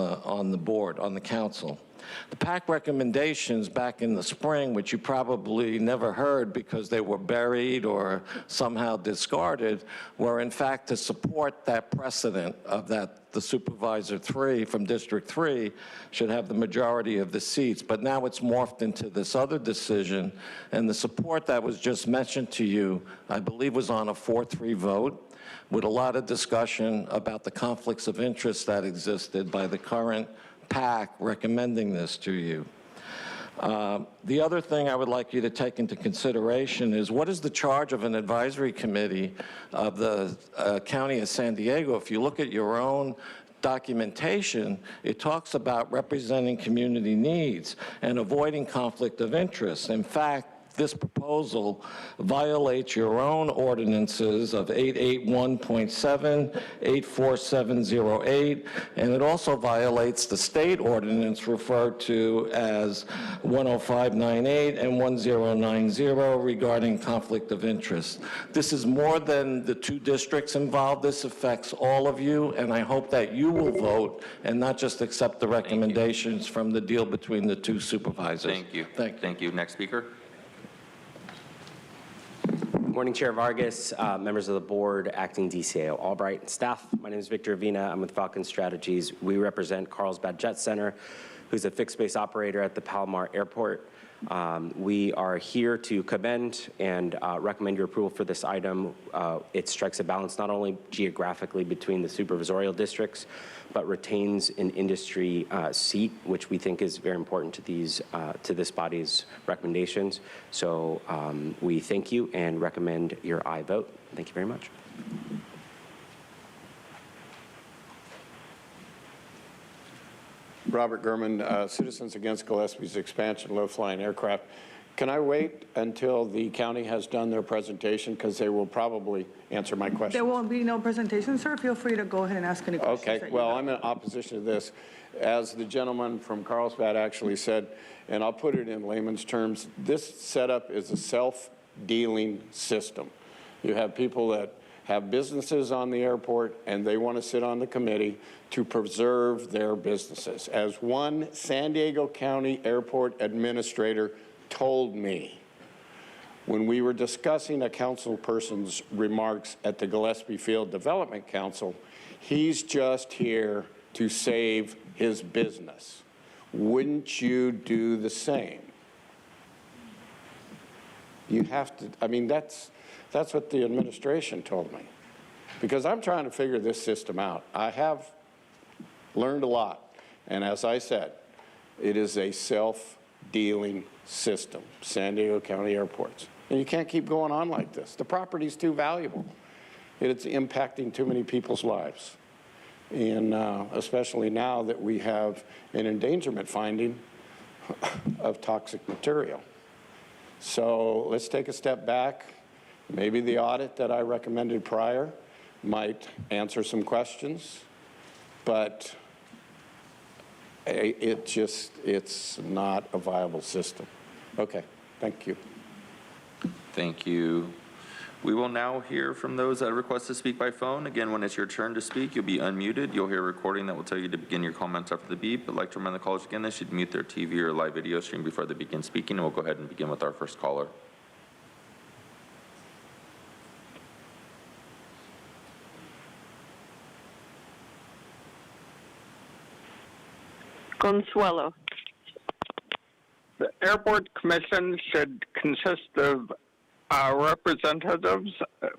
the board, on the council. The PAC recommendations back in the spring, which you probably never heard because they were buried or somehow discarded, were in fact to support that precedent of that the supervisor 3 from District 3 should have the majority of the seats. But now it's morphed into this other decision, and the support that was just mentioned to you, I believe, was on a 4-3 vote, with a lot of discussion about the conflicts of interest that existed by the current PAC recommending this to you. The other thing I would like you to take into consideration is what is the charge of an advisory committee of the County of San Diego? If you look at your own documentation, it talks about representing community needs and avoiding conflict of interest. In fact, this proposal violates your own ordinances of 881.7, 84708, and it also violates the state ordinance referred to as 10598 and 1090 regarding conflict of interest. This is more than the 2 districts involved. This affects all of you, and I hope that you will vote and not just accept the recommendations from the deal between the 2 supervisors. Thank you. Thank you. Next speaker. Good morning, Chair Vargas, members of the board, Acting DCAO Albright, and staff. My name is Victor Avina. I'm with Falcon Strategies. We represent Carlsbad Jet Center, who's a fixed-base operator at the Palomar Airport. We are here to commend and recommend your approval for this item. It strikes a balance not only geographically between the supervisorial districts, but retains an industry seat, which we think is very important to this body's recommendations. So we thank you and recommend your aye vote. Thank you very much. Robert Gurman, Citizens Against Gillespie's Expansion Low-Flying Aircraft. Can I wait until the county has done their presentation, because they will probably answer my question? There won't be no presentation, sir. Feel free to go ahead and ask any questions. Okay, well, I'm in opposition to this. As the gentleman from Carlsbad actually said, and I'll put it in layman's terms, this setup is a self-dealing system. You have people that have businesses on the airport, and they want to sit on the committee to preserve their businesses. As one San Diego County Airport administrator told me when we were discussing a council person's remarks at the Gillespie Field Development Council, he's just here to save his business. Wouldn't you do the same? You have to, I mean, that's what the administration told me, because I'm trying to figure this system out. I have learned a lot, and as I said, it is a self-dealing system, San Diego County Airports. And you can't keep going on like this. The property's too valuable. It's impacting too many people's lives. And especially now that we have an endangerment finding of toxic material. So let's take a step back. Maybe the audit that I recommended prior might answer some questions, but it's not a viable system. Okay, thank you. Thank you. We will now hear from those that request to speak by phone. Again, when it's your turn to speak, you'll be unmuted. You'll hear a recording that will tell you to begin your comments after the beep. I'd like to remind the callers again, they should mute their TV or live video stream before they begin speaking, and we'll go ahead and begin with our first caller. Consuelo. The airport commission should consist of representatives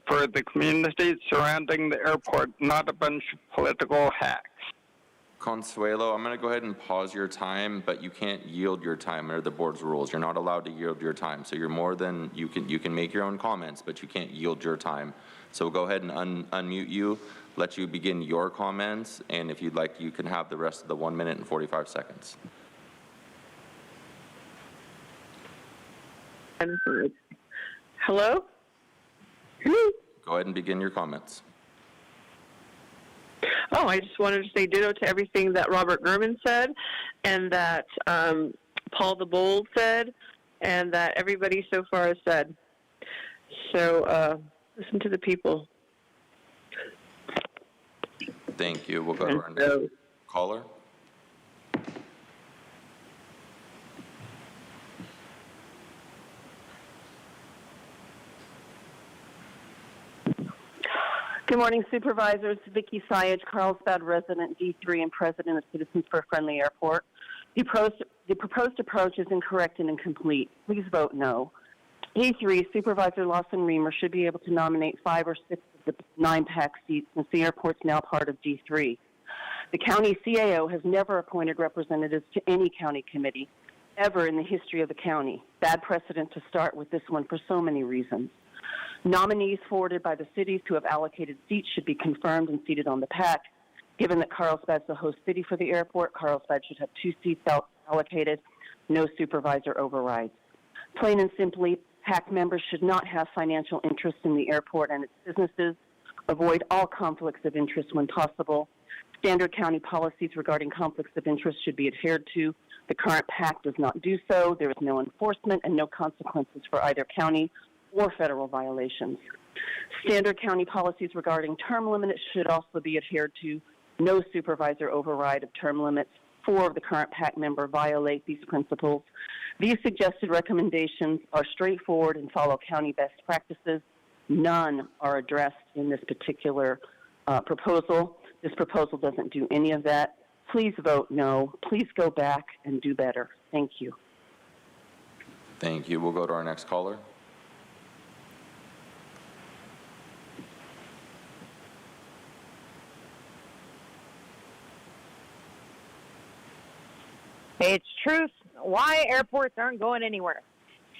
for the community surrounding the airport, not a bunch of political hacks. Consuelo, I'm going to go ahead and pause your time, but you can't yield your time under the board's rules. You're not allowed to yield your time. So you're more than, you can make your own comments, but you can't yield your time. So we'll go ahead and unmute you, let you begin your comments, and if you'd like, you can have the rest of the 1 minute and 45 seconds. Hello? Go ahead and begin your comments. Oh, I just wanted to say ditto to everything that Robert Gurman said, and that Paul the Bold said, and that everybody so far has said. So listen to the people. Thank you. We'll go to our next caller. Good morning, Supervisors. Vicki Sayage, Carlsbad resident, D3, and president of Citizens for a Friendly Airport. The proposed approach is incorrect and incomplete. Please vote no. D3, Supervisor Lawson Reamer should be able to nominate 5 or 6 of the 9 PAC seats since the airport's now part of D3. The county CAO has never appointed representatives to any county committee, ever in the history of the county. Bad precedent to start with this one for so many reasons. Nominees forwarded by the cities who have allocated seats should be confirmed and seated on the PAC. Given that Carlsbad's the host city for the airport, Carlsbad should have 2 seats allocated, no supervisor overrides. Plain and simply, PAC members should not have financial interest in the airport and its businesses. Avoid all conflicts of interest when possible. Standard county policies regarding conflicts of interest should be adhered to. The current PAC does not do so. There is no enforcement and no consequences for either county or federal violations. Standard county policies regarding term limits should also be adhered to. No supervisor override of term limits. 4 of the current PAC member violate these principles. These suggested recommendations are straightforward and follow county best practices. None are addressed in this particular proposal. This proposal doesn't do any of that. Please vote no. Please go back and do better. Thank you. Thank you. We'll go to our next caller. It's truth. Why airports aren't going anywhere.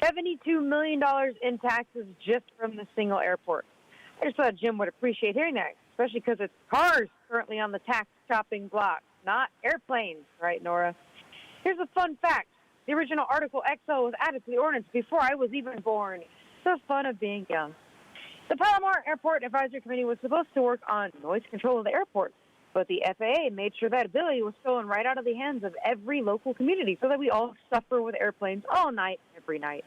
$72 million in taxes just from the single airport. I just thought Jim would appreciate hearing that, especially because it's cars currently on the tax chopping block, not airplanes, right, Nora? Here's a fun fact. The original Article XO was added to the ordinance before I was even born. The fun of being young. The Palomar Airport Advisory Committee was supposed to work on noise control of the airport, but the FAA made sure that ability was stolen right out of the hands of every local community so that we all suffer with airplanes all night, every night.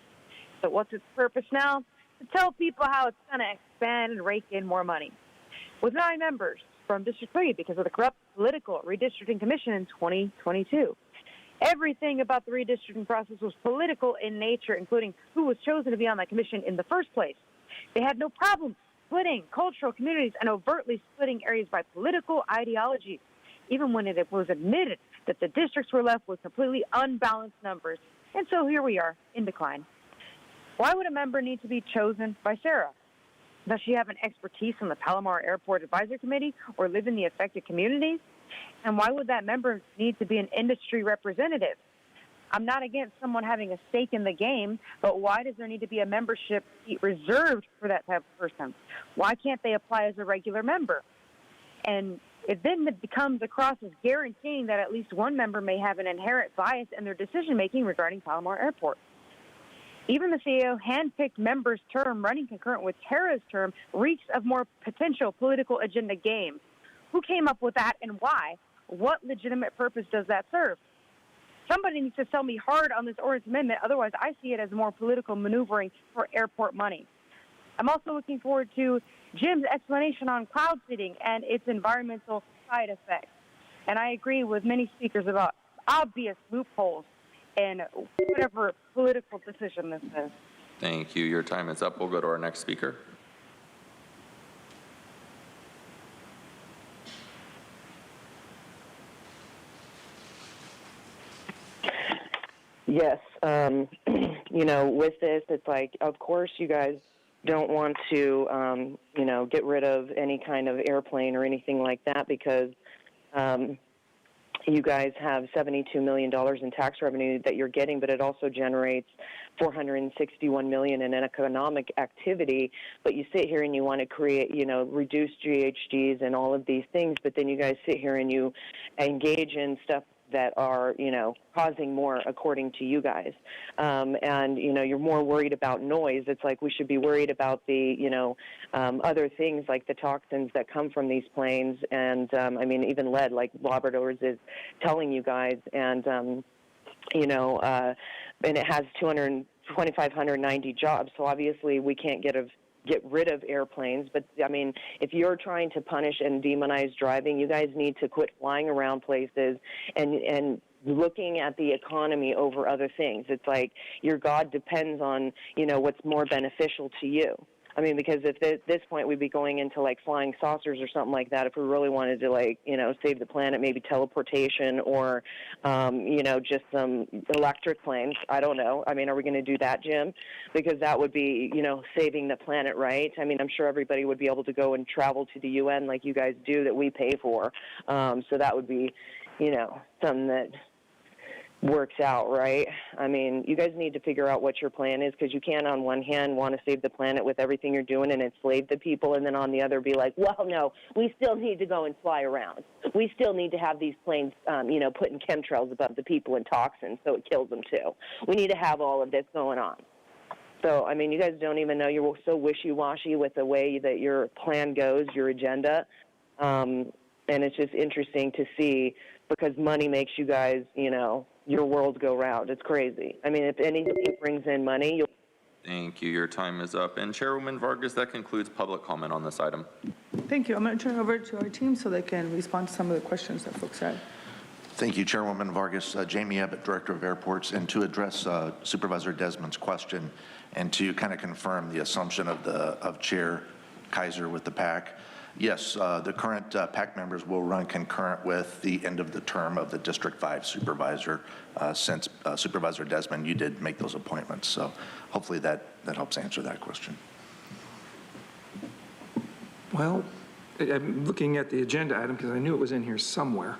So what's its purpose now? To tell people how it's going to expand and rake in more money. With 9 members from District 3 because of the corrupt political redistricting commission in 2022. Everything about the redistricting process was political in nature, including who was chosen to be on that commission in the first place. They had no problem splitting cultural communities and overtly splitting areas by political ideology, even when it was admitted that the districts were left with completely unbalanced numbers. And so here we are, in decline. Why would a member need to be chosen by Sarah? Does she have an expertise on the Palomar Airport Advisory Committee or live in the affected communities? And why would that member need to be an industry representative? I'm not against someone having a stake in the game, but why does there need to be a membership seat reserved for that type of person? Why can't they apply as a regular member? And it then becomes across as guaranteeing that at least one member may have an inherent bias in their decision-making regarding Palomar Airport. Even the CEO handpicked members' term running concurrent with Tara's term reeks of more potential political agenda game. Who came up with that and why? What legitimate purpose does that serve? Somebody needs to sell me hard on this ordinance amendment. Otherwise, I see it as more political maneuvering for airport money. I'm also looking forward to Jim's explanation on cloud seeding and its environmental side effects. And I agree with many speakers about obvious loopholes in whatever political decision this is. Thank you. Your time is up. We'll go to our next speaker. Yes, you know, with this, it's like, of course you guys don't want to, you know, get rid of any kind of airplane or anything like that because you guys have $72 million in tax revenue that you're getting, but it also generates $461 million in economic activity. But you sit here and you want to create, you know, reduce GHGs and all of these things, but then you guys sit here and you engage in stuff that are, causing more according to you guys. And, you're more worried about noise. It's like we should be worried about the, other things like the toxins that come from these planes. And, even lead, like Robert Owers is telling you guys. And, and it has 2,590 jobs. So obviously we can't get rid of airplanes. But, if you're trying to punish and demonize driving, you guys need to quit flying around places and looking at the economy over other things. It's like your God depends on, what's more beneficial to you. Because at this point we'd be going into like flying saucers or something like that if we really wanted to save the planet, maybe teleportation or, just some electric planes. I don't know. Are we going to do that, Jim? Because that would be, saving the planet, right? I'm sure everybody would be able to go and travel to the UN like you guys do that we pay for. So that would be, something that works out, right? You guys need to figure out what your plan is, because you can't on one hand want to save the planet with everything you're doing and enslave the people, and then on the other be like, well, no, we still need to go and fly around. We still need to have these planes, putting chemtrails above the people and toxins so it kills them too. We need to have all of this going on. So, you guys don't even know. You're so wishy-washy with the way that your plan goes, your agenda. And it's just interesting to see, because money makes you guys, your world go round. It's crazy. If anything brings in money, Thank you. Your time is up. And Chairwoman Vargas, that concludes public comment on this item. Thank you. I'm going to turn it over to our team so they can respond to some of the questions that folks had. Thank you, Chairwoman Vargas. Jamie Abbott, Director of Airports. And to address Supervisor Desmond's question and to kind of confirm the assumption of Chair Kaiser with the PAC, yes, the current PAC members will run concurrent with the end of the term of the District 5 supervisor, since Supervisor Desmond, you did make those appointments. So hopefully that helps answer that question. Well, I'm looking at the agenda item because I knew it was in here somewhere.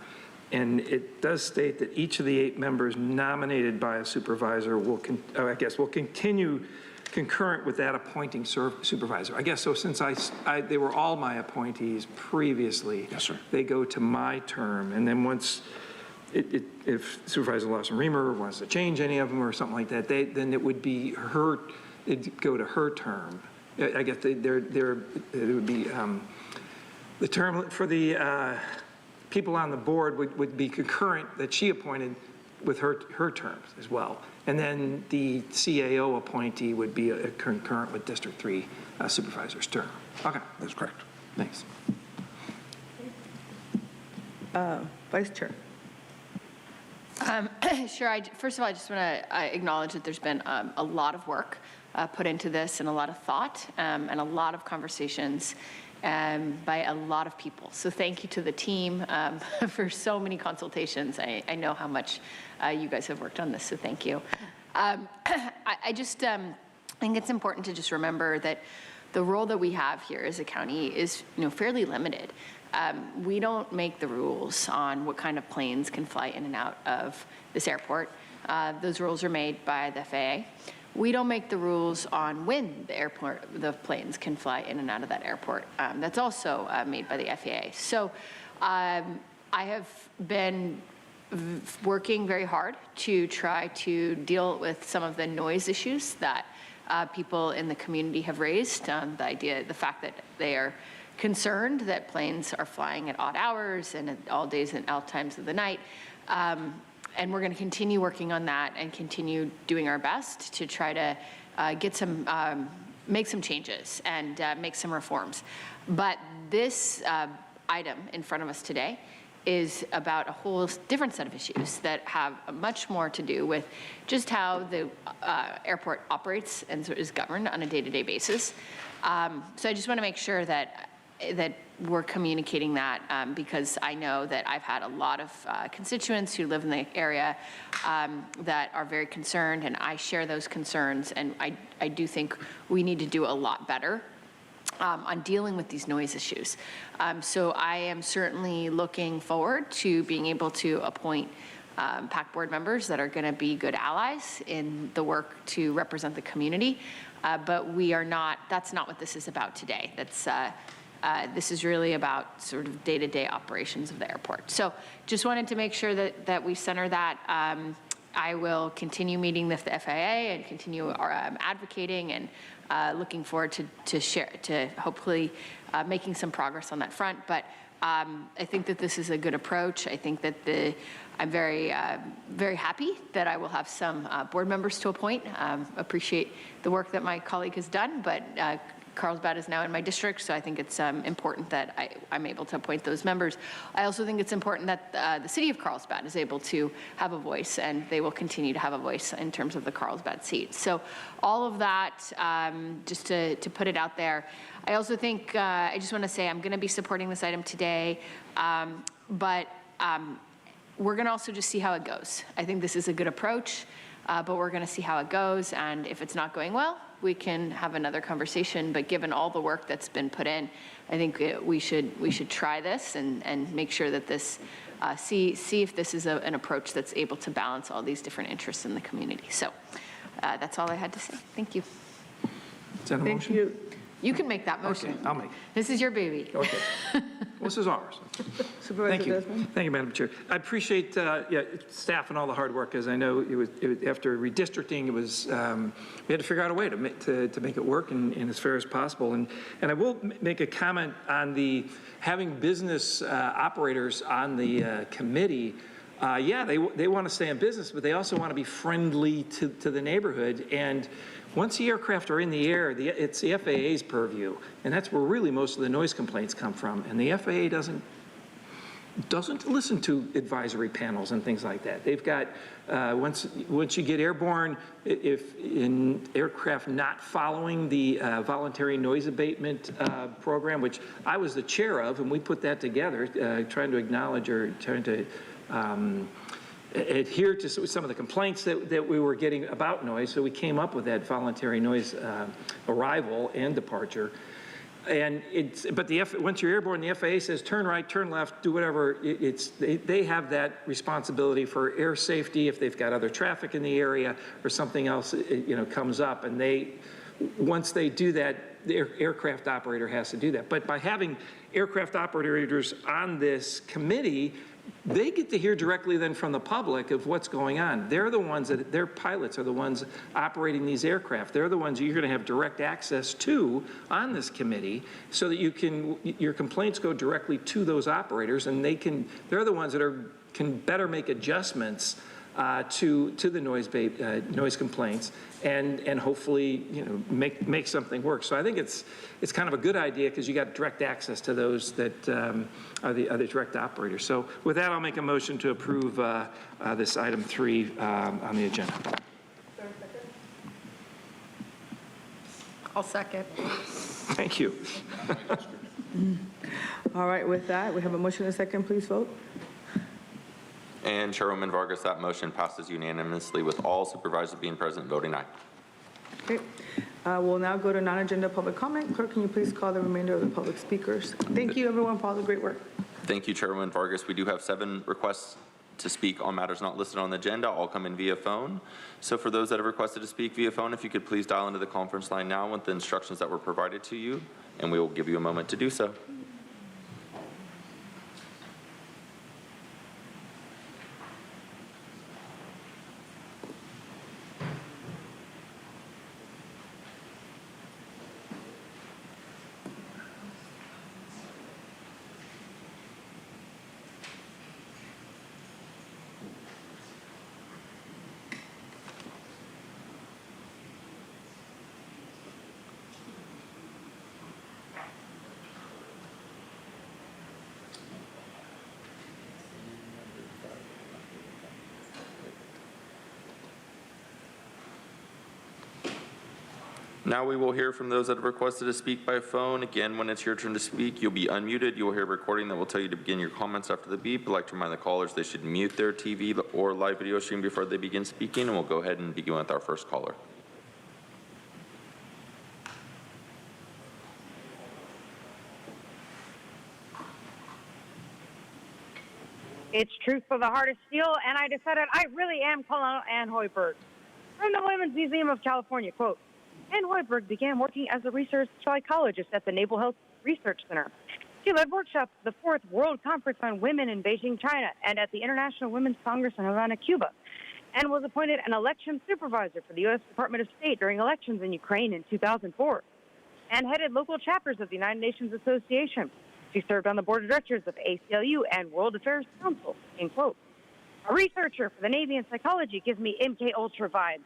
And it does state that each of the 8 members nominated by a supervisor will continue concurrent with that appointing supervisor. I guess so, since they were all my appointees previously. Yes, sir. They go to my term, and then once if Supervisor Lawson-Remer wants to change any of them or something like that, then it would be it'd go to her term. I guess it would be the term for the people on the board would be concurrent that she appointed with her terms as well. And then the CAO appointee would be concurrent with District 3 supervisor's term. Okay. That's correct. Thanks. Vice Chair. Sure. First of all, I just want to acknowledge that there's been a lot of work put into this and a lot of thought and a lot of conversations by a lot of people. So thank you to the team for so many consultations. I know how much you guys have worked on this, so thank you. I just think it's important to just remember that the role that we have here as a county is, fairly limited. We don't make the rules on what kind of planes can fly in and out of this airport. Those rules are made by the FAA. We don't make the rules on when the planes can fly in and out of that airport. That's also made by the FAA. So I have been working very hard to try to deal with some of the noise issues that people in the community have raised. The fact that they are concerned that planes are flying at odd hours and at all days and all times of the night. And we're going to continue working on that and continue doing our best to try to make some changes and make some reforms. But this item in front of us today is about a whole different set of issues that have much more to do with just how the airport operates and is governed on a day-to-day basis. So I just want to make sure that we're communicating that because I know that I've had a lot of constituents who live in the area that are very concerned, and I share those concerns, and I do think we need to do a lot better on dealing with these noise issues. So I am certainly looking forward to being able to appoint PAC board members that are going to be good allies in the work to represent the community, but we are not, that's not what this is about today. That's this is really about sort of day-to-day operations of the airport. So just wanted to make sure that we center that. I will continue meeting with the FAA and continue advocating and looking forward to hopefully making some progress on that front. But I think that this is a good approach. I think that I'm very happy that I will have some board members to appoint. Appreciate the work that my colleague has done, but Carlsbad is now in my district, so I think it's important that I'm able to appoint those members. I also think it's important that the city of Carlsbad is able to have a voice, and they will continue to have a voice in terms of the Carlsbad seat. So all of that, just to put it out there. I also think, I just want to say I'm going to be supporting this item today, but we're going to also just see how it goes. I think this is a good approach, but we're going to see how it goes, and if it's not going well, we can have another conversation. But given all the work that's been put in, I think we should try this and make sure that this see if this is an approach that's able to balance all these different interests in the community. So that's all I had to say. Thank you. Is that a motion? Thank you. You can make that motion. Okay, I'll make it. This is your baby. Okay. Well, this is ours. Supervisor Thank you. Desmond? Thank you, Madam Chair. I appreciate staff and all the hard work, as I know it was after redistricting, it was we had to figure out a way to make it work and as fair as possible. And I will make a comment on the having business operators on the committee. They want to stay in business, but they also want to be friendly to the neighborhood. And once the aircraft are in the air, it's the FAA's purview, and that's where really most of the noise complaints come from. And the FAA doesn't listen to advisory panels and things like that. They've got once you get airborne, if in aircraft not following the voluntary noise abatement program, which I was the chair of, and we put that together, trying to acknowledge or trying to adhere to some of the complaints that we were getting about noise. So we came up with that voluntary noise arrival and departure. And once you're airborne, the FAA says turn right, turn left, do whatever. They have that responsibility for air safety if they've got other traffic in the area or something else comes up. And once they do that, the aircraft operator has to do that. But by having aircraft operators on this committee, they get to hear directly then from the public of what's going on. They're the ones their pilots are the ones operating these aircraft. They're the ones you're going to have direct access to on this committee, so that your complaints go directly to those operators, and they're the ones that can better make adjustments to the noise complaints, and hopefully make something work. So I think it's kind of a good idea, because you got direct access to those that are the direct operators. So with that, I'll make a motion to approve this item 3 on the agenda. I'll second. Thank you. All right, with that, we have a motion and a second. Please vote. And Chairwoman Vargas, that motion passes unanimously with all supervisors being present, voting aye. Okay. We'll now go to non-agenda public comment. Clerk, can you please call the remainder of the public speakers? Thank you, everyone, for all the great work. Thank you, Chairwoman Vargas. We do have 7 requests to speak on matters not listed on the agenda, all come in via phone. So for those that have requested to speak via phone, if you could please dial into the conference line now with the instructions that were provided to you, and we will give you a moment to do so. Now we will hear from those that have requested to speak by phone. Again, when it's your turn to speak, you'll be unmuted. You will hear a recording that will tell you to begin your comments after the beep. I'd like to remind the callers they should mute their TV or live video stream before they begin speaking, and we'll go ahead and begin with our first caller. It's truth for the heart of steel, and I decided I really am Colonel Ann Hoiberg from the Women's Museum of California. Quote, Ann Hoiberg began working as a research psychologist at the Naval Health Research Center. She led workshops at the 4th World Conference on Women in Beijing, China, and at the International Women's Congress in Havana, Cuba, and was appointed an election supervisor for the U.S. Department of State during elections in Ukraine in 2004, and headed local chapters of the United Nations Association. She served on the board of directors of ACLU and World Affairs Council, end quote. A researcher for the Navy and psychology gives me MK Ultra vibes.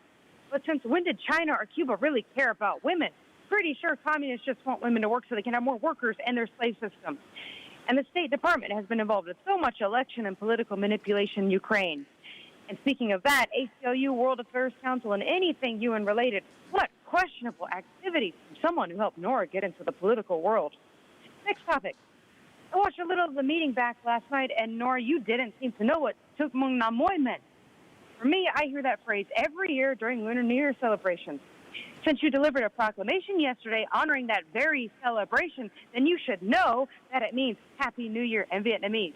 But since when did China or Cuba really care about women? Pretty sure communists just want women to work so they can have more workers in their slave system. And the State Department has been involved with so much election and political manipulation in Ukraine. And speaking of that, ACLU, World Affairs Council, and anything UN related, what questionable activities from someone who helped Nora get into the political world. Next topic. I watched a little of the meeting back last night, and Nora, you didn't seem to know what Tukmung Namoy meant. For me, I hear that phrase every year during Lunar New Year celebrations. Since you delivered a proclamation yesterday honoring that very celebration, then you should know that it means Happy New Year in Vietnamese.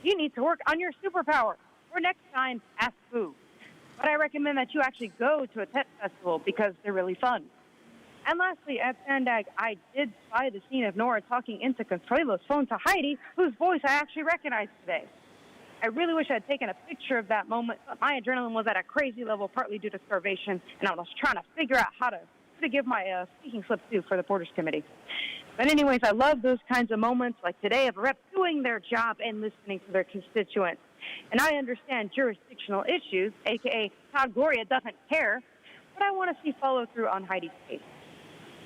You need to work on your superpower, or next time, ask Boo. But I recommend that you actually go to a Tet festival because they're really fun. And lastly, at Sandag, I did spy the scene of Nora talking into Consuelo's phone to Heidi, whose voice I actually recognized today. I really wish I had taken a picture of that moment, but my adrenaline was at a crazy level, partly due to starvation, and I was trying to figure out how to give my speaking slips to for the Borders Committee. But anyways, I love those kinds of moments like today of a rep doing their job and listening to their constituents. And I understand jurisdictional issues, a.k.a. Todd Gloria doesn't care, but I want to see follow-through on Heidi's case.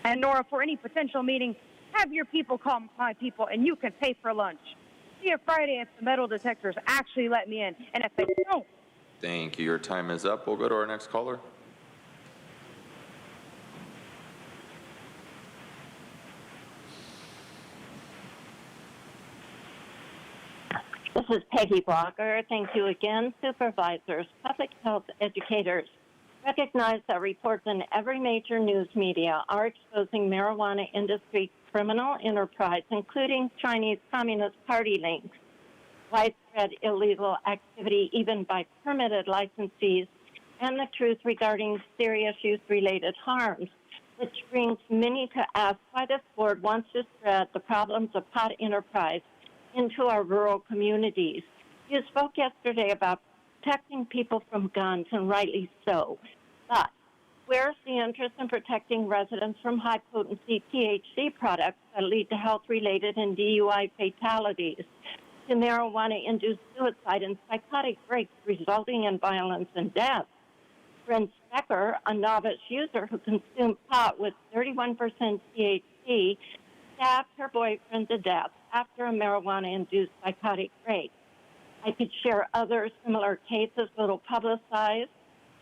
And Nora, for any potential meeting, have your people call my people, and you can pay for lunch. See you Friday if the metal detectors actually let me in, and if they don't. Thank you. Your time is up. We'll go to our next caller. This is Peggy Blocker. Thank you again. Supervisors, public health educators, recognize that reports in every major news media are exposing marijuana industry criminal enterprise, including Chinese Communist Party links, widespread illegal activity even by permitted licensees, and the truth regarding serious youth-related harms, which brings many to ask why this board wants to spread the problems of pot enterprise into our rural communities. You spoke yesterday about protecting people from guns, and rightly so. But where's the interest in protecting residents from high-potency THC products that lead to health-related and DUI fatalities, to marijuana-induced suicide and psychotic breaks resulting in violence and death? Brent Becker, a novice user who consumed pot with 31% THC, stabbed her boyfriend to death after a marijuana-induced psychotic break. I could share other similar cases, little publicized,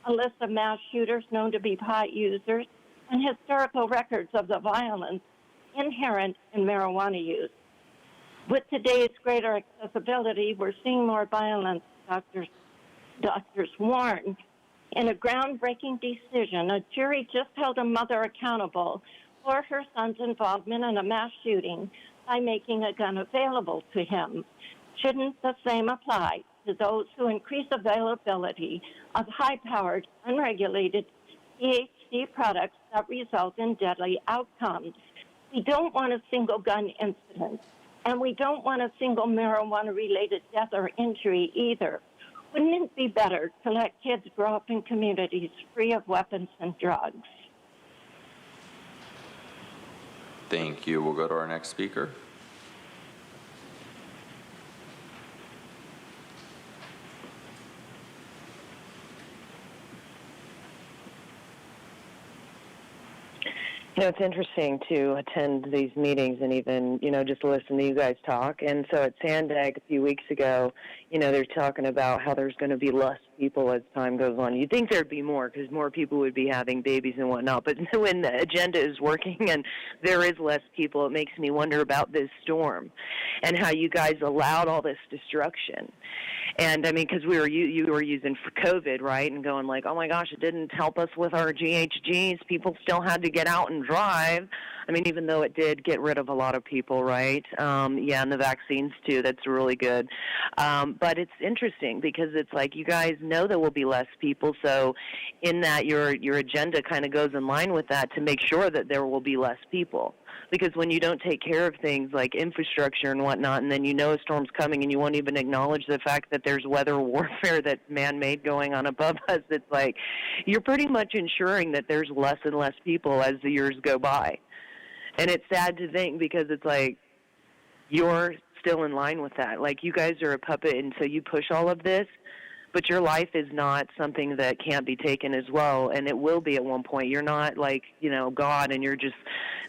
a list of mass shooters known to be pot users, and historical records of the violence inherent in marijuana use. With today's greater accessibility, we're seeing more violence, doctors warn. In a groundbreaking decision, a jury just held a mother accountable for her son's involvement in a mass shooting by making a gun available to him. Shouldn't the same apply to those who increase availability of high-powered, unregulated THC products that result in deadly outcomes? We don't want a single gun incident, and we don't want a single marijuana-related death or injury either. Wouldn't it be better to let kids grow up in communities free of weapons and drugs? Thank you. We'll go to our next speaker. You know, it's interesting to attend these meetings and even, just listen to you guys talk. And so at Sandag a few weeks ago, they're talking about how there's going to be less people as time goes on. You'd think there'd be more because more people would be having babies and whatnot. But when the agenda is working and there is less people, it makes me wonder about this storm and how you guys allowed all this destruction. And, I mean, because you were using for COVID, right, and going like, oh, my gosh, it didn't help us with our GHGs. People still had to get out and drive. I mean, even though it did get rid of a lot of people, right? And the vaccines, too. That's really good. But it's interesting because it's like you guys know there will be less people. So in that, your agenda kind of goes in line with that to make sure that there will be less people. because when you don't take care of things like infrastructure and whatnot, and then you know a storm's coming and you won't even acknowledge the fact that there's weather warfare that's man-made going on above us, it's like you're pretty much ensuring that there's less and less people as the years go by. And it's sad to think because it's like you're still in line with that. Like, you guys are a puppet, and so you push all of this, but your life is not something that can't be taken as well, and it will be at one point. You're not like, God, and you're just,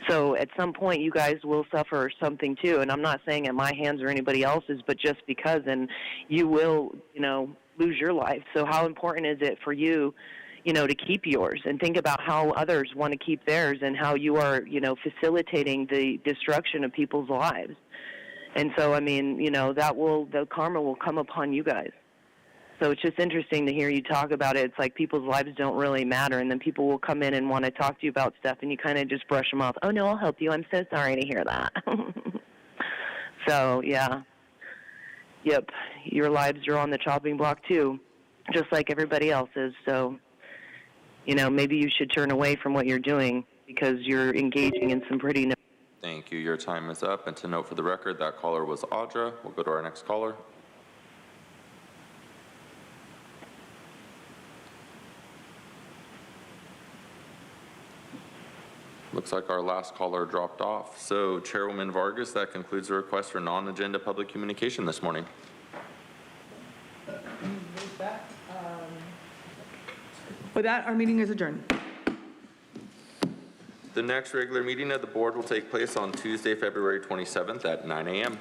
so at some point you guys will suffer something too, and I'm not saying at my hands or anybody else's, but just because, and you will, lose your life. So how important is it for you, to keep yours, and think about how others want to keep theirs, and how you are, facilitating the destruction of people's lives. And so, I mean, the karma will come upon you guys. So it's just interesting to hear you talk about it. It's like people's lives don't really matter, and then people will come in and want to talk to you about stuff, and you kind of just brush them off. Oh, no, I'll help you. I'm so sorry to hear that. So, yeah. Yep, your lives are on the chopping block, too, just like everybody else's. So, maybe you should turn away from what you're doing because you're engaging in some pretty... Thank you. Your time is up. And to note for the record, that caller was Audra. We'll go to our next caller. Looks like our last caller dropped off. So, Chairwoman Vargas, that concludes the request for non-agenda public communication this morning. With that, our meeting is adjourned. The next regular meeting of the board will take place on Tuesday, February 27th at 9 a.m.